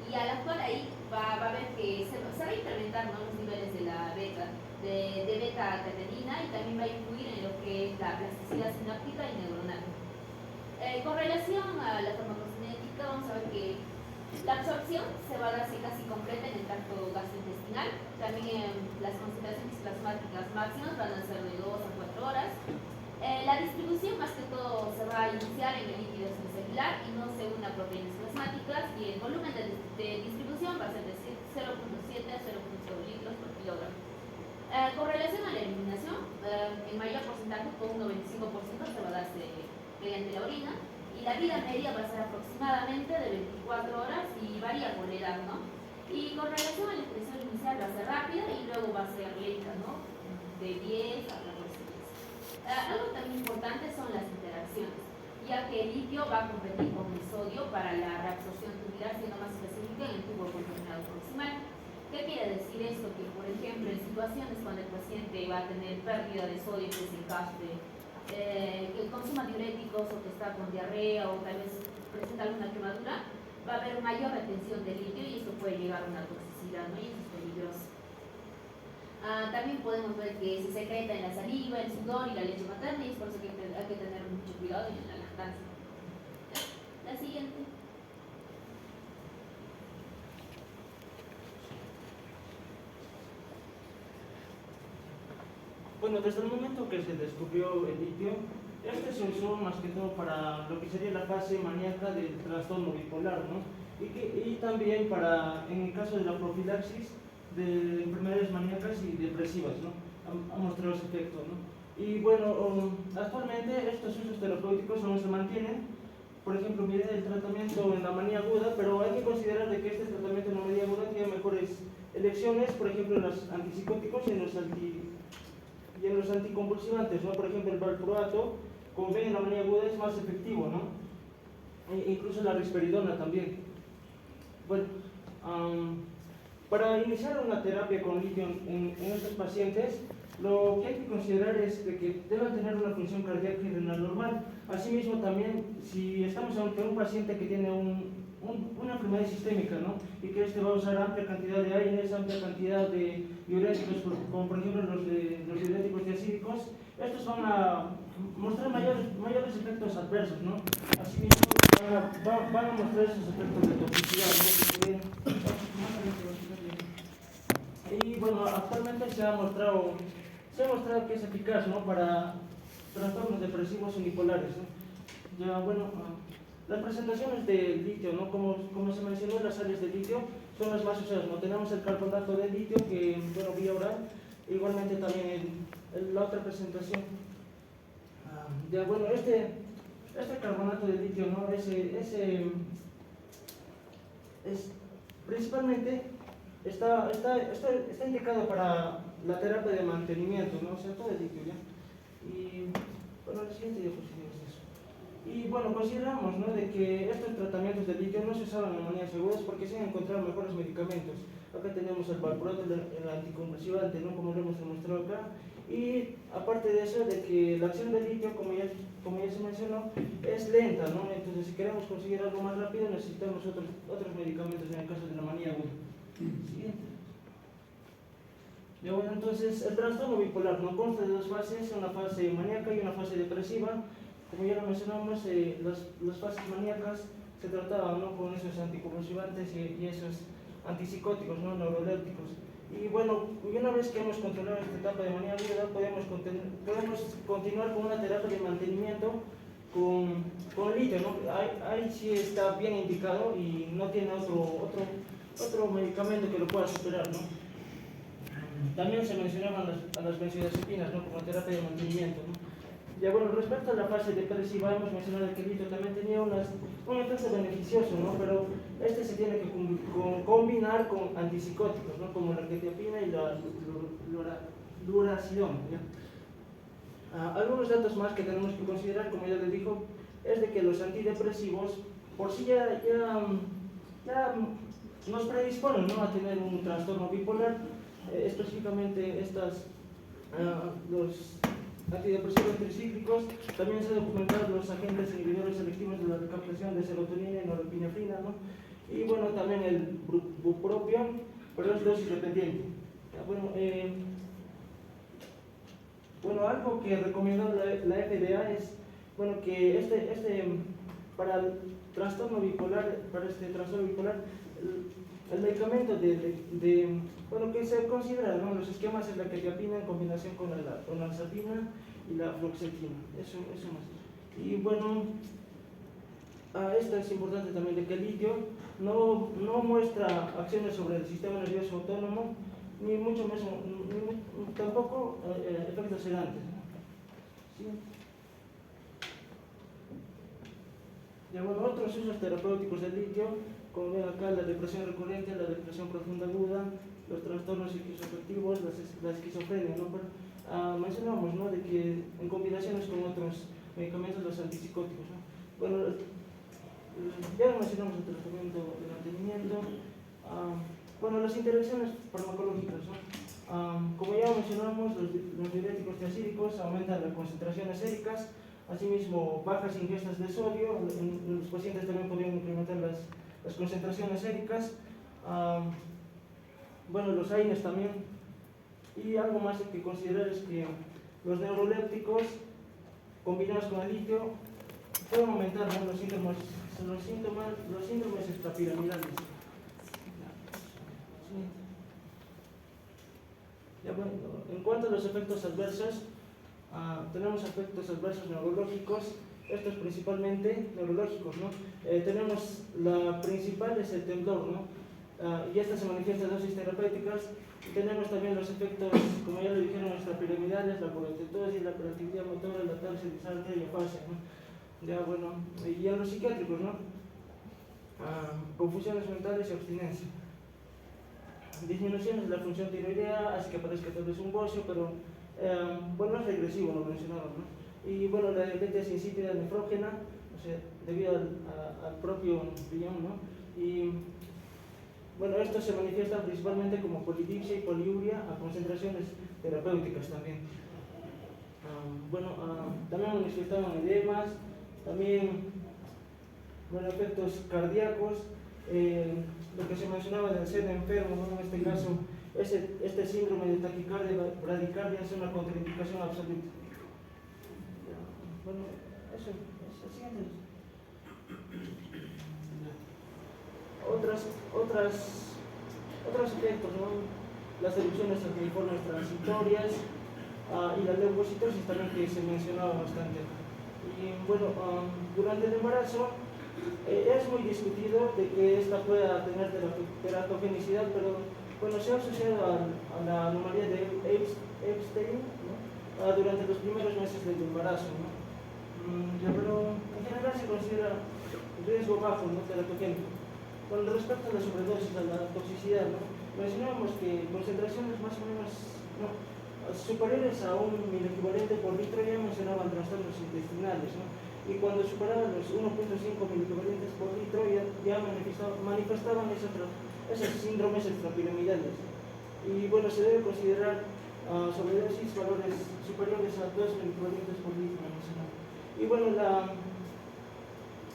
y al actuar ahí va a ver que se va a incrementar, ¿no?, los niveles de la beta catenina, y también va a influir en lo que es la plasticidad sináptica y neuronal. Con relación a la farmacocinética, vamos a ver que la absorción se va a darse casi completa en el tracto gastrointestinal. También las concentraciones plasmáticas máximas van a ser de 2 a 4 horas. La distribución más que todo se va a iniciar en el líquido extracelular y no según las proteínas plasmáticas, y el volumen de distribución va a ser de 0.7 a 0.8 litros por kilogramo. Con relación a la eliminación, el mayor porcentaje, con un 95%, se va a darse mediante la orina, y la vida media va a ser aproximadamente de 24 horas y varía por edad, ¿no? Y con relación a la expresión inicial va a ser rápida y luego va a ser lenta, ¿no? De 10 a 14 días. Algo también importante son las interacciones, ya que el litio va a competir con el sodio para la reabsorción tubular, siendo más específica en el tubo conformado proximal. ¿Qué quiere decir esto? Que, por ejemplo, en situaciones cuando el paciente va a tener pérdida de sodio, que es el caso de que consuma diuréticos o que está con diarrea o tal vez presenta alguna quemadura, va a haber mayor retención de litio y esto puede llegar a una toxicidad, ¿no? Y eso es peligroso. También podemos ver que se secreta en la saliva, el sudor y la leche materna, y es por eso que hay que tener mucho cuidado en la lactancia. La siguiente. Bueno, desde el momento que se descubrió el litio, este se usó más que todo para lo que sería la fase maníaca del trastorno bipolar, ¿no? Y también para, en el caso de la profilaxis de enfermedades maníacas y depresivas, ¿no? Ha mostrado ese efecto, ¿no? Y bueno, actualmente estos usos terapéuticos aún se mantienen. Por ejemplo, viene el tratamiento en la manía aguda, pero hay que considerar de que este tratamiento en la manía aguda tiene mejores elecciones, por ejemplo, en los antipsicóticos y en los anticonvulsivantes, ¿no? Por ejemplo, el valproato, como ven en la manía aguda, es más efectivo, ¿no? Incluso la risperidona también. Bueno, para iniciar una terapia con litio en estos pacientes, lo que hay que considerar es de que deben tener una función cardíaca y renal normal. Asimismo, también, si estamos ante un paciente que tiene una enfermedad sistémica, ¿no? Y que este va a usar amplia cantidad de AINES, amplia cantidad de diuréticos, como por ejemplo los diuréticos diacídicos, estos van a mostrar mayores efectos adversos, ¿no? Asimismo, van a mostrar esos efectos de toxicidad, ¿no? Y bueno, actualmente se ha mostrado que es eficaz, ¿no? Para trastornos depresivos unipolares, ¿no? Ya, bueno, las presentaciones del litio, ¿no? Como se mencionó, las sales de litio son las más usadas, ¿no? Tenemos el carbonato de litio, que, bueno, vía oral, igualmente también la otra presentación. Ya, bueno, este carbonato de litio, ¿no? Principalmente está indicado para la terapia de mantenimiento, ¿no? O sea, todo el litio, ¿ya? Y, bueno, la siguiente diapositiva es eso. Y, bueno, consideramos, ¿no? De que estos tratamientos de litio no se usaban en manías agudas porque se han encontrado mejores medicamentos. Acá tenemos el valproato, el anticonvulsivante, ¿no? Como lo hemos demostrado acá. Y aparte de eso, de que la acción del litio, como ya se mencionó, es lenta, ¿no? Entonces, si queremos conseguir algo más rápido, necesitamos otros medicamentos en el caso de la manía aguda. Siguiente. Ya, bueno, entonces, el trastorno bipolar no consta de dos fases, una fase maníaca y una fase depresiva. Como ya lo mencionamos, las fases maníacas se trataban, ¿no? Con esos anticonvulsivantes y esos antipsicóticos, ¿no? Neurolépticos. Y bueno, una vez que hemos controlado esta etapa de manía aguda, podemos continuar con una terapia de mantenimiento con litio, ¿no? Ahí sí está bien indicado y no tiene otro medicamento que lo pueda superar, ¿no? También se mencionaban las benzodiazepinas, ¿no? Como terapia de mantenimiento, ¿no? Ya, bueno, respecto a la fase depresiva, hemos mencionado que el litio también tenía un efecto beneficioso, ¿no? Pero este se tiene que combinar con antipsicóticos, ¿no? Como la quetiapina y la lurasidona, ¿ya? Algunos datos más que tenemos que considerar, como ya les dijo, es de que los antidepresivos por sí ya nos predisponen, ¿no? A tener un trastorno bipolar, específicamente los antidepresivos tricíclicos. También se documentan los agentes inhibidores selectivos de la recaptación de serotonina y norepinefrina, ¿no? Y bueno, también el bupropión, pero es dosis dependiente. Bueno, algo que recomendó la FDA es, bueno, que para el trastorno bipolar, el medicamento bueno, que se considera, ¿no? Los esquemas es la quetiapina en combinación con la olanzapina y la fluoxetina, eso más. Y bueno, esto es importante también, de que el litio no muestra acciones sobre el sistema nervioso autónomo, ni mucho menos, tampoco efectos sedantes, ¿no? ¿Sí? Y bueno, otros usos terapéuticos del litio, como ven acá, la depresión recurrente, la depresión profunda aguda, los trastornos psicoafectivos, la esquizofrenia, ¿no? Pero, mencionamos, ¿no? De que en combinaciones con otros medicamentos, los antipsicóticos, ¿no? Bueno, ya mencionamos el tratamiento de mantenimiento. Bueno, las interacciones farmacológicas, ¿no? Como ya mencionamos, los diuréticos diacídicos aumentan las concentraciones séricas, asimismo bajas ingestas de sodio, en los pacientes también podrían incrementar las concentraciones séricas. Bueno, los AINES también. Y algo más que considerar es que los neurolépticos combinados con el litio pueden aumentar, ¿no? Los síntomas son los síndromes extrapiramidales. Ya, bueno, en cuanto a los efectos adversos, tenemos efectos adversos neurológicos, estos principalmente neurológicos, ¿no? Tenemos la principal es el temblor, ¿no? Y esta se manifiesta en dosis terapéuticas. Y tenemos también los efectos, como ya lo dijeron, extrapiramidales, la colesteatosis, la hiperactividad motora, la tarsia disalta y afasia, ¿no? Ya, bueno, y en los psiquiátricos, ¿no? Confusiones mentales y abstinencia. Disminuciones de la función tiroidea, hace que aparezca tal vez un bocio, pero bueno, es regresivo, lo mencionaba, ¿no? Y bueno, la diabetes insípida nefrógena, o sea, debido al propio riñón, ¿no? Y bueno, esto se manifiesta principalmente como polidipsia y poliuria a concentraciones terapéuticas también. También manifestaban edemas, también, bueno, efectos cardíacos, lo que se mencionaba del ser enfermo, ¿no? En este caso, este síndrome de taquicardia bradicardia es una contraindicación absoluta. Bueno, eso es el siguiente. Otros efectos, ¿no? Las erupciones acneiformes transitorias y la leucocitosis también, que se mencionaba bastante. Y bueno, durante el embarazo es muy discutido de que esta pueda tener teratogenicidad, pero bueno, se ha asociado a la anomalía de Epstein, ¿no? Durante los primeros meses del embarazo, ¿no? Pero en general se considera riesgo bajo, ¿no? Teratogénico. Con respecto a la sobredosis, a la toxicidad, ¿no? Mencionábamos que concentraciones más o menos superiores a un miliequivalente por litro ya mencionaban trastornos intestinales, ¿no? Y cuando superaban los 1.5 miliequivalentes por litro ya manifestaban esos síndromes extrapiramidales. Y bueno, se debe considerar sobredosis valores superiores a 2 miliequivalentes por litro, mencionado. Y bueno,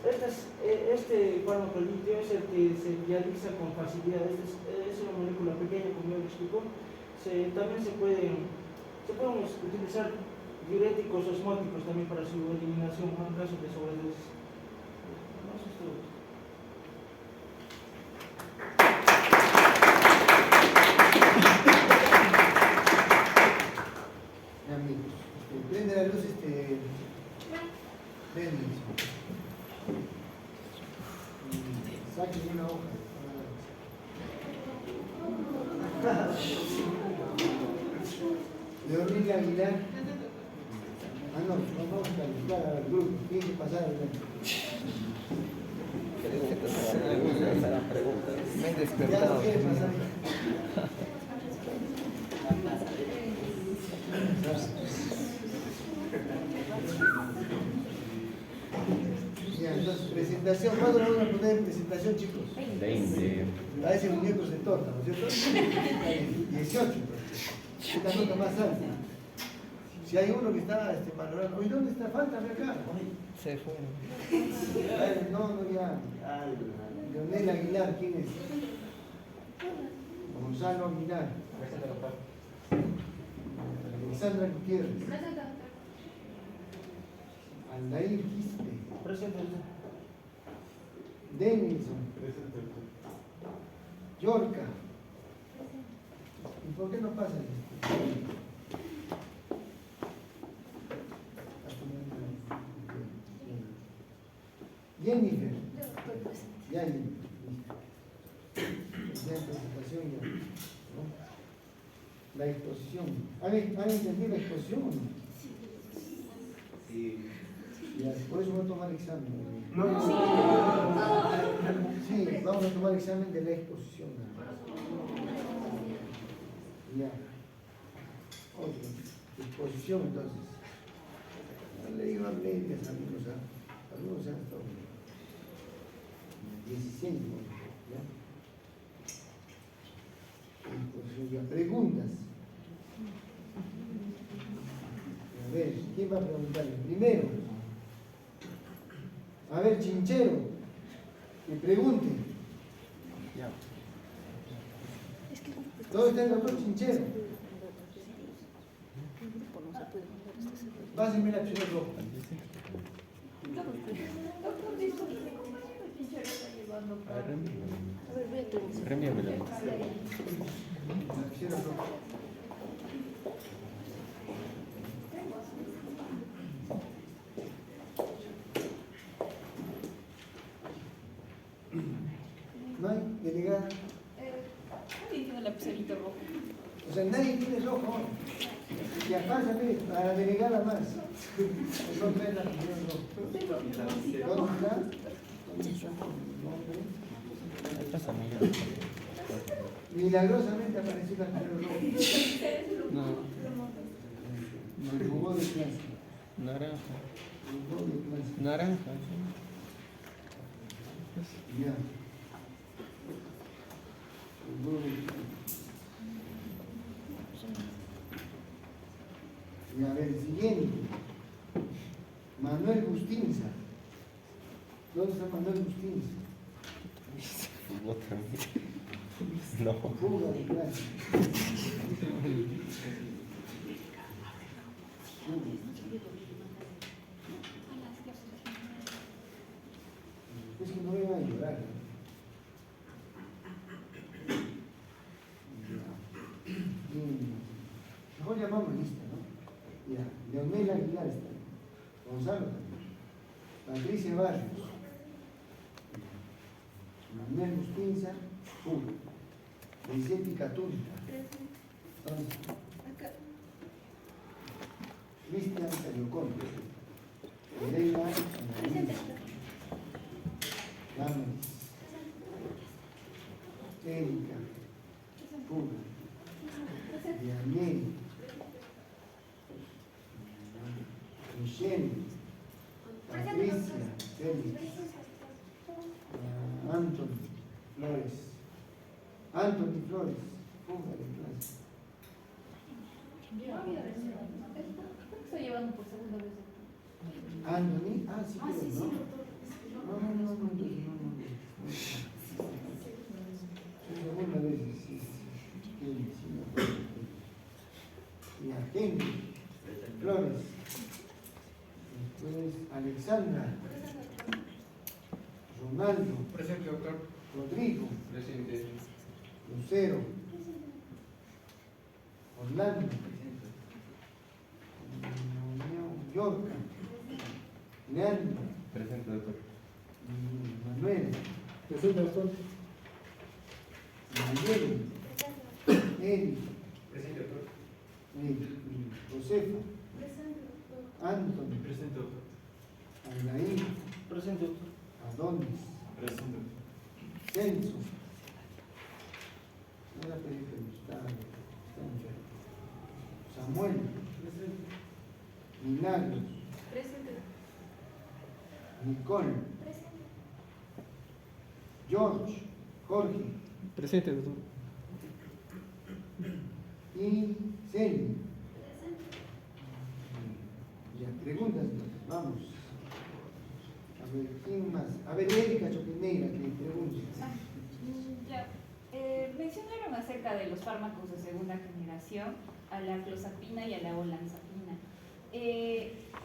este fármaco litio es el que se realiza con facilidad. Es una molécula pequeña, como ya lo explicó. También se pueden utilizar diuréticos osmóticos también para su eliminación en caso de sobredosis. Eso es todo. Amigos, prende la luz Denis. Saquen una hoja. Leonel Aguilar. No, vamos a calificar al grupo. Tiene que pasar al grupo. Me he despertado. Ya, entonces, presentación. ¿Cuándo vamos a poner presentación, chicos? 20. Parece muñecos de torta, ¿no es cierto? 18. Esta nota más alta. Si hay uno que está valorando, ¿y dónde está? Faltame acá. Se fue. No, ya. Leonel Aguilar, ¿quién es? Gonzalo Aguilar. Alexandra Gutiérrez. Aldair Quispe. Presente. Denilson. Yorca. ¿Y por qué no pasa esto? Jennifer. Ya, presentación ya. ¿No? La exposición. ¿Han entendido la exposición o no? Sí. Ya, por eso voy a tomar examen. No. Sí, vamos a tomar examen de la exposición. Ya. Otra. Exposición entonces. No le digo a leyes, algunos han estado 16, ¿ya? Exposición ya. Preguntas. A ver, ¿quién va a preguntar? Primero. A ver, Chinchero, que pregunte. ¿Dónde está el doctor Chinchero? Pásenme la opción roja. actuando A ver, para... reenvíamelo. Quisiera probar. ¿No hay delegada? Alguien tiene la lapicero rojo. O sea, nadie tiene rojo. Y aparte, para la delegada más. Eso es la primera rojo. ¿Dónde está? ¿Dónde está tu nombre? Milagrosamente apareció la primera rojo. No, El jugó de clase. naranja. El jugó de clase. Naranja. Ya. El jugó de clase. Y a ver, el siguiente. Manuel Bustinza. ¿Dónde está Manuel Bustinza? No. Fuga de clase. Es que no me va a llorar. Mejor llamamos lista, ¿no? Ya. Leonel Aguilar está. Gonzalo también. Patricia Barrios. Manuel Bustinza. Fuga. Vicente Catúnica. ¿Dónde está? Cristian Cayocón. Elena Anaís. Lamas. Erika. Fuga. Daniel. Michelle. Patricia. Félix. Anthony Flores. Anthony Flores. Fuga de clase. Estoy llevando por segunda vez. Anthony, sí, pero no. No. Segunda vez, sí. Y a Henry Flores. Después Alexandra. Ronaldo. Presente, doctor. Rodrigo. Presente. Lucero. Orlando. Yorca. Leandro. Presente, doctor. Manuel. Presente, doctor. Manuel. Eric. Presente, doctor. Josefa. Anthony. Presente, doctor. Aldair. Presente, doctor. Adonis. Presente. Celso. No la pedí que está enfermo. Samuel. Milagros. Presente. Nicole. George. Jorge. Presente, doctor. Y Celia. Ya, preguntas, vamos. A ver, ¿quién más? A ver, Erika Chopineira, que pregunte. Ya. Mencionaron acerca de los fármacos de segunda generación, a la clozapina y a la olanzapina.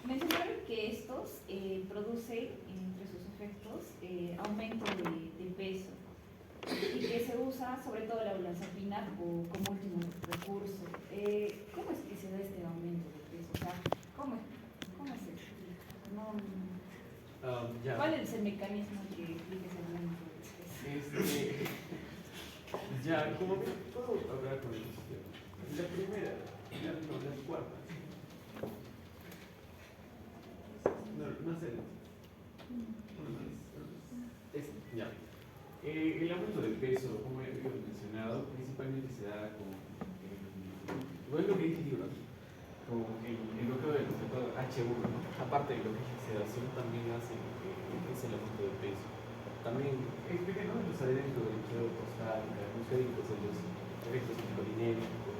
Mencionaron que estos producen, entre sus efectos, aumento de peso y que se usa sobre todo la olanzapina como último recurso. ¿Cómo es que se da este aumento de peso? O sea, ¿cómo se explica? Ya. ¿Cuál es el mecanismo que explica ese aumento de peso? Ya, como que puedo hablar con el sistema. La primera, la cuarta. No sé. Ya. El aumento del peso, como ya habíamos mencionado, principalmente se da con lo que dice el libro, con el bloqueo del receptor H1, ¿no? Aparte de lo que es la sedación, también hace es el aumento del peso. También expliqué, ¿no? Los adentros del museo postal, los médicos, los efectos psicolinérgicos.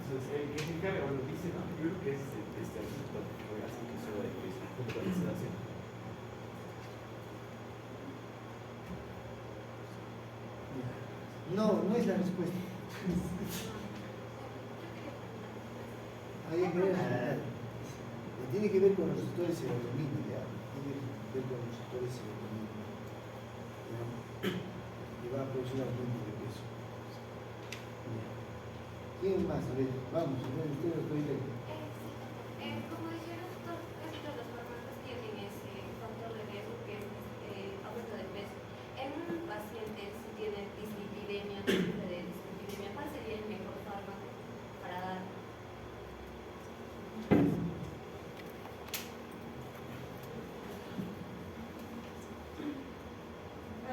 Entonces, el que se encarga, bueno, dice, no, yo creo que es este receptor que hace que suba de peso junto con la sedación. No es la respuesta. Hay que ver, tiene que ver con los receptores serotonina, ya. Tiene que ver con los receptores serotonina. ¿Ya? va a producir aumento de peso. ¿Quién más? A ver, vamos, a ver, ustedes lo dicen. Como dijeron, casi todos los fármacos tienen ese control de riesgo que es aumento de peso. En un paciente si tiene dislipidemia, ¿cuál sería el mejor fármaco para dar?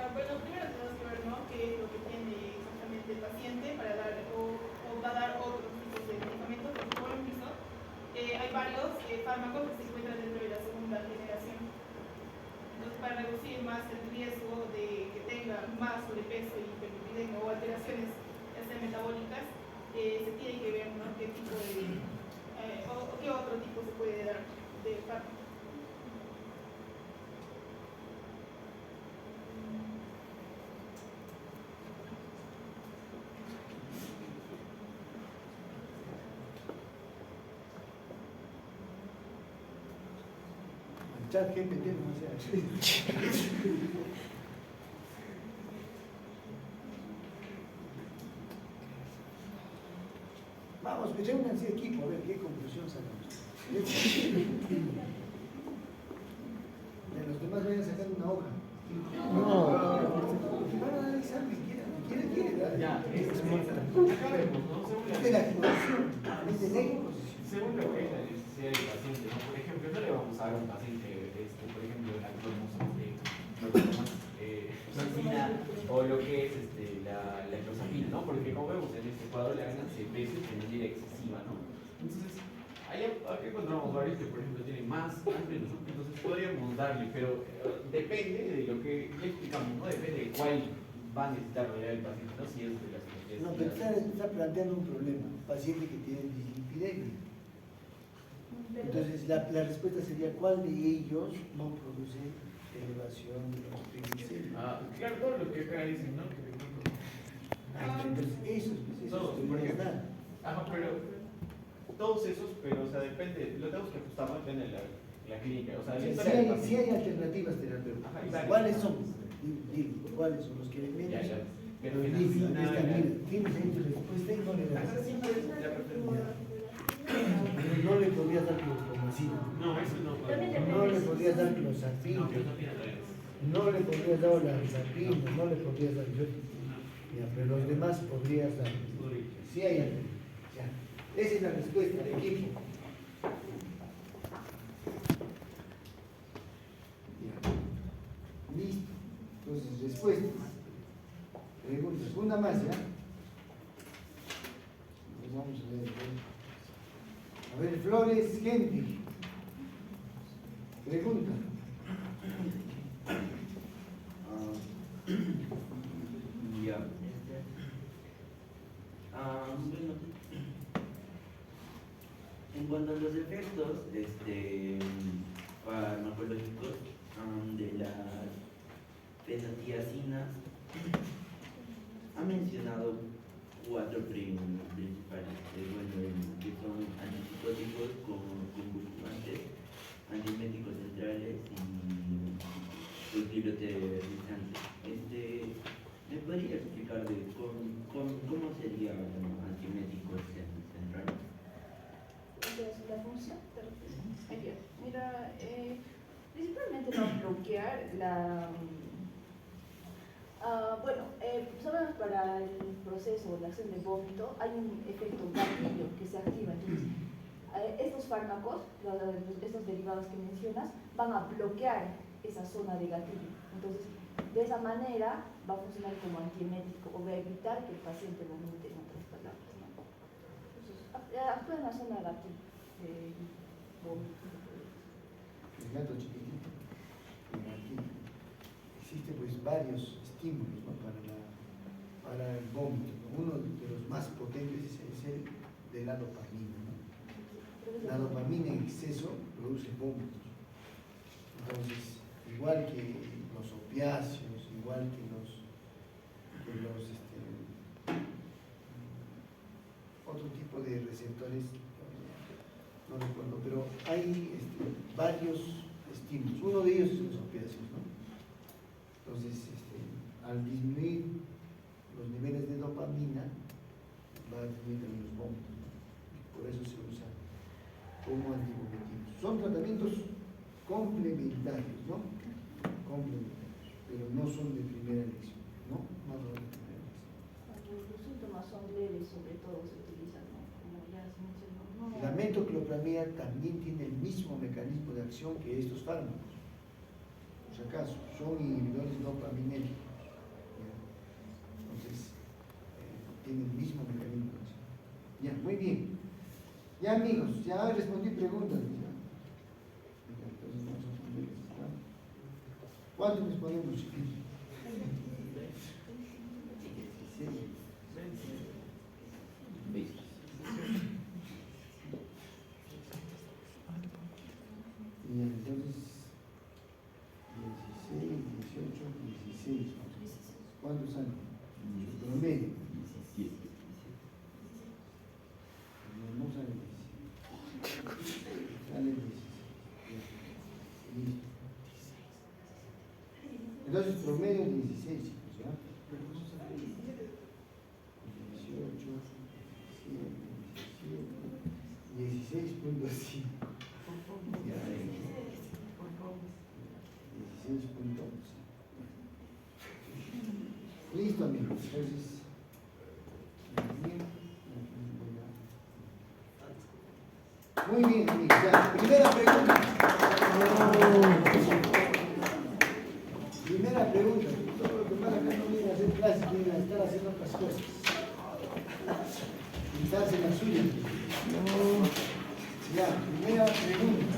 Bueno, primero tenemos que ver, ¿no?, qué es lo que tiene exactamente el paciente para dar o va a dar otros tipos de medicamentos, porque como hemos visto, hay varios fármacos que se encuentran dentro de la segunda generación. Entonces, para reducir más el riesgo de que tenga más sobrepeso y hiperlipidemia o alteraciones metabólicas, se tiene que ver, ¿no?, qué tipo de o qué otro tipo se puede dar de fármaco. Chat GPT, no sé. Vamos, que reúnanse equipo, a ver qué conclusión sacamos. De los demás vayan sacando una hoja. No. Van a dar examen, quieren. Ya, es Acabemos, ¿no? de la exposición, es de ley. Según lo que es la necesidad del paciente, ¿no? Por ejemplo, no le vamos a dar a un paciente, por ejemplo, la clozapina o lo que es la clozapina, ¿no? Porque como vemos en este cuadro la ganancia de peso es de manera excesiva, ¿no? Entonces, aquí encontramos varios que, por ejemplo, tienen más menos, ¿no? Entonces podríamos darle, pero depende de lo que ya explicamos, ¿no? Depende de cuál va a necesitar realidad el paciente, ¿no? Si es de las No, pero está planteando un problema, un paciente que tiene dislipidemia. Entonces, la respuesta sería, ¿cuál de ellos no produce elevación de los triglicéridos? Claro, todo lo que acá dicen, ¿no? Entonces, esos deberían dar. Ajá, pero todos esos, pero o sea, depende, lo tenemos que ajustar, ¿no? Depende de la clínica, o sea, Si hay alternativas terapéuticas, Ajá, ¿cuáles son? Dile, ¿cuáles son los que le menos? Pero tienes ahí tu respuesta y no le das. Pero no le podrías dar clorpromacina. No, eso no. No le podrías dar clozapina. No le podrías dar olanzapina, no le podrías dar pero los demás podrías dar. Sí hay alternativas. Esa es la respuesta del equipo. Listo. Entonces, respuestas. Preguntas. Una más, ¿ya? Pues vamos a ver. A ver, Flores Henry. Pregunta. Ya. Bueno, en cuanto a los efectos farmacológicos de las fenatiacinas, ha mencionado 4 principales, que son antipsicóticos, convulsivantes, antieméticos centrales y antibiotizantes. ¿Me podría explicar cómo sería un antiemético central? Entonces, la función, mira, principalmente va a bloquear la... sabemos para el proceso de la acción de vómito hay un efecto gatillo que se activa. Entonces, estos fármacos, estos derivados que mencionas, van a bloquear esa zona de gatillo. Entonces, de esa manera va a funcionar como antiemético o va a evitar que el paciente vomite, en otras palabras, ¿no? Entonces, actúa en la zona de gatillo de vómito. El gato chiquitito. Aquí existen pues varios estímulos, ¿no? para el vómito, ¿no? Uno de los más potentes es el de la dopamina, ¿no? La dopamina en exceso produce vómitos. Entonces, igual que los opiáceos, igual que los otro tipo de receptores, no recuerdo, pero hay varios estímulos. Uno de ellos es los opiáceos, ¿no? Entonces, al disminuir los niveles de dopamina, va a disminuir también los vómitos, ¿no? Por eso se usa como antivomitivos. Son tratamientos complementarios, ¿no? Complementarios, pero no son de primera elección, ¿no? No son de primera elección. Cuando los síntomas son leves, sobre todo se utilizan, ¿no? Como ya se mencionó. No, La metoclopramida también tiene el mismo mecanismo de acción que estos fármacos. Por si acaso, son inhibidores dopaminérgicos. ¿Ya? Entonces, tiene el mismo mecanismo de acción. Ya, muy bien. Ya, amigos, ya respondí preguntas. ¿Ya? Entonces, vamos a responder esto, ¿no? ¿Cuánto respondemos, chiquillos? Y entonces 16, 18, 16. ¿Cuántos años? Promedio. 17. No sale 17. Sale 16. Listo. Entonces promedio 16, chicos, ¿ya? 18, 17, 16.5. Ya, 16.11. Listo, amigos. Entonces, muy bien, amigos. Ya, primera pregunta. Primera pregunta. Todo lo que pasa acá no viene a hacer clases, viene a estar haciendo otras cosas. Quizás en la suya. Ya, primera pregunta.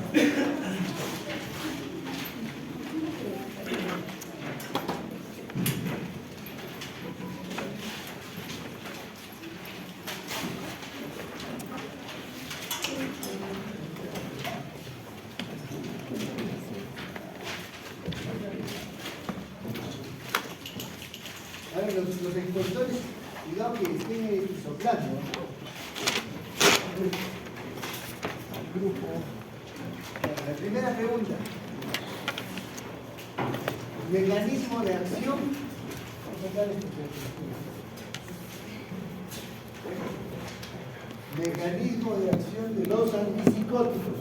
A ver, los expositores, cuidado que estén soplando, ¿no? Grupo. La primera pregunta. Mecanismo de acción. Vamos a sacar esto. Mecanismo de acción de los antipsicóticos.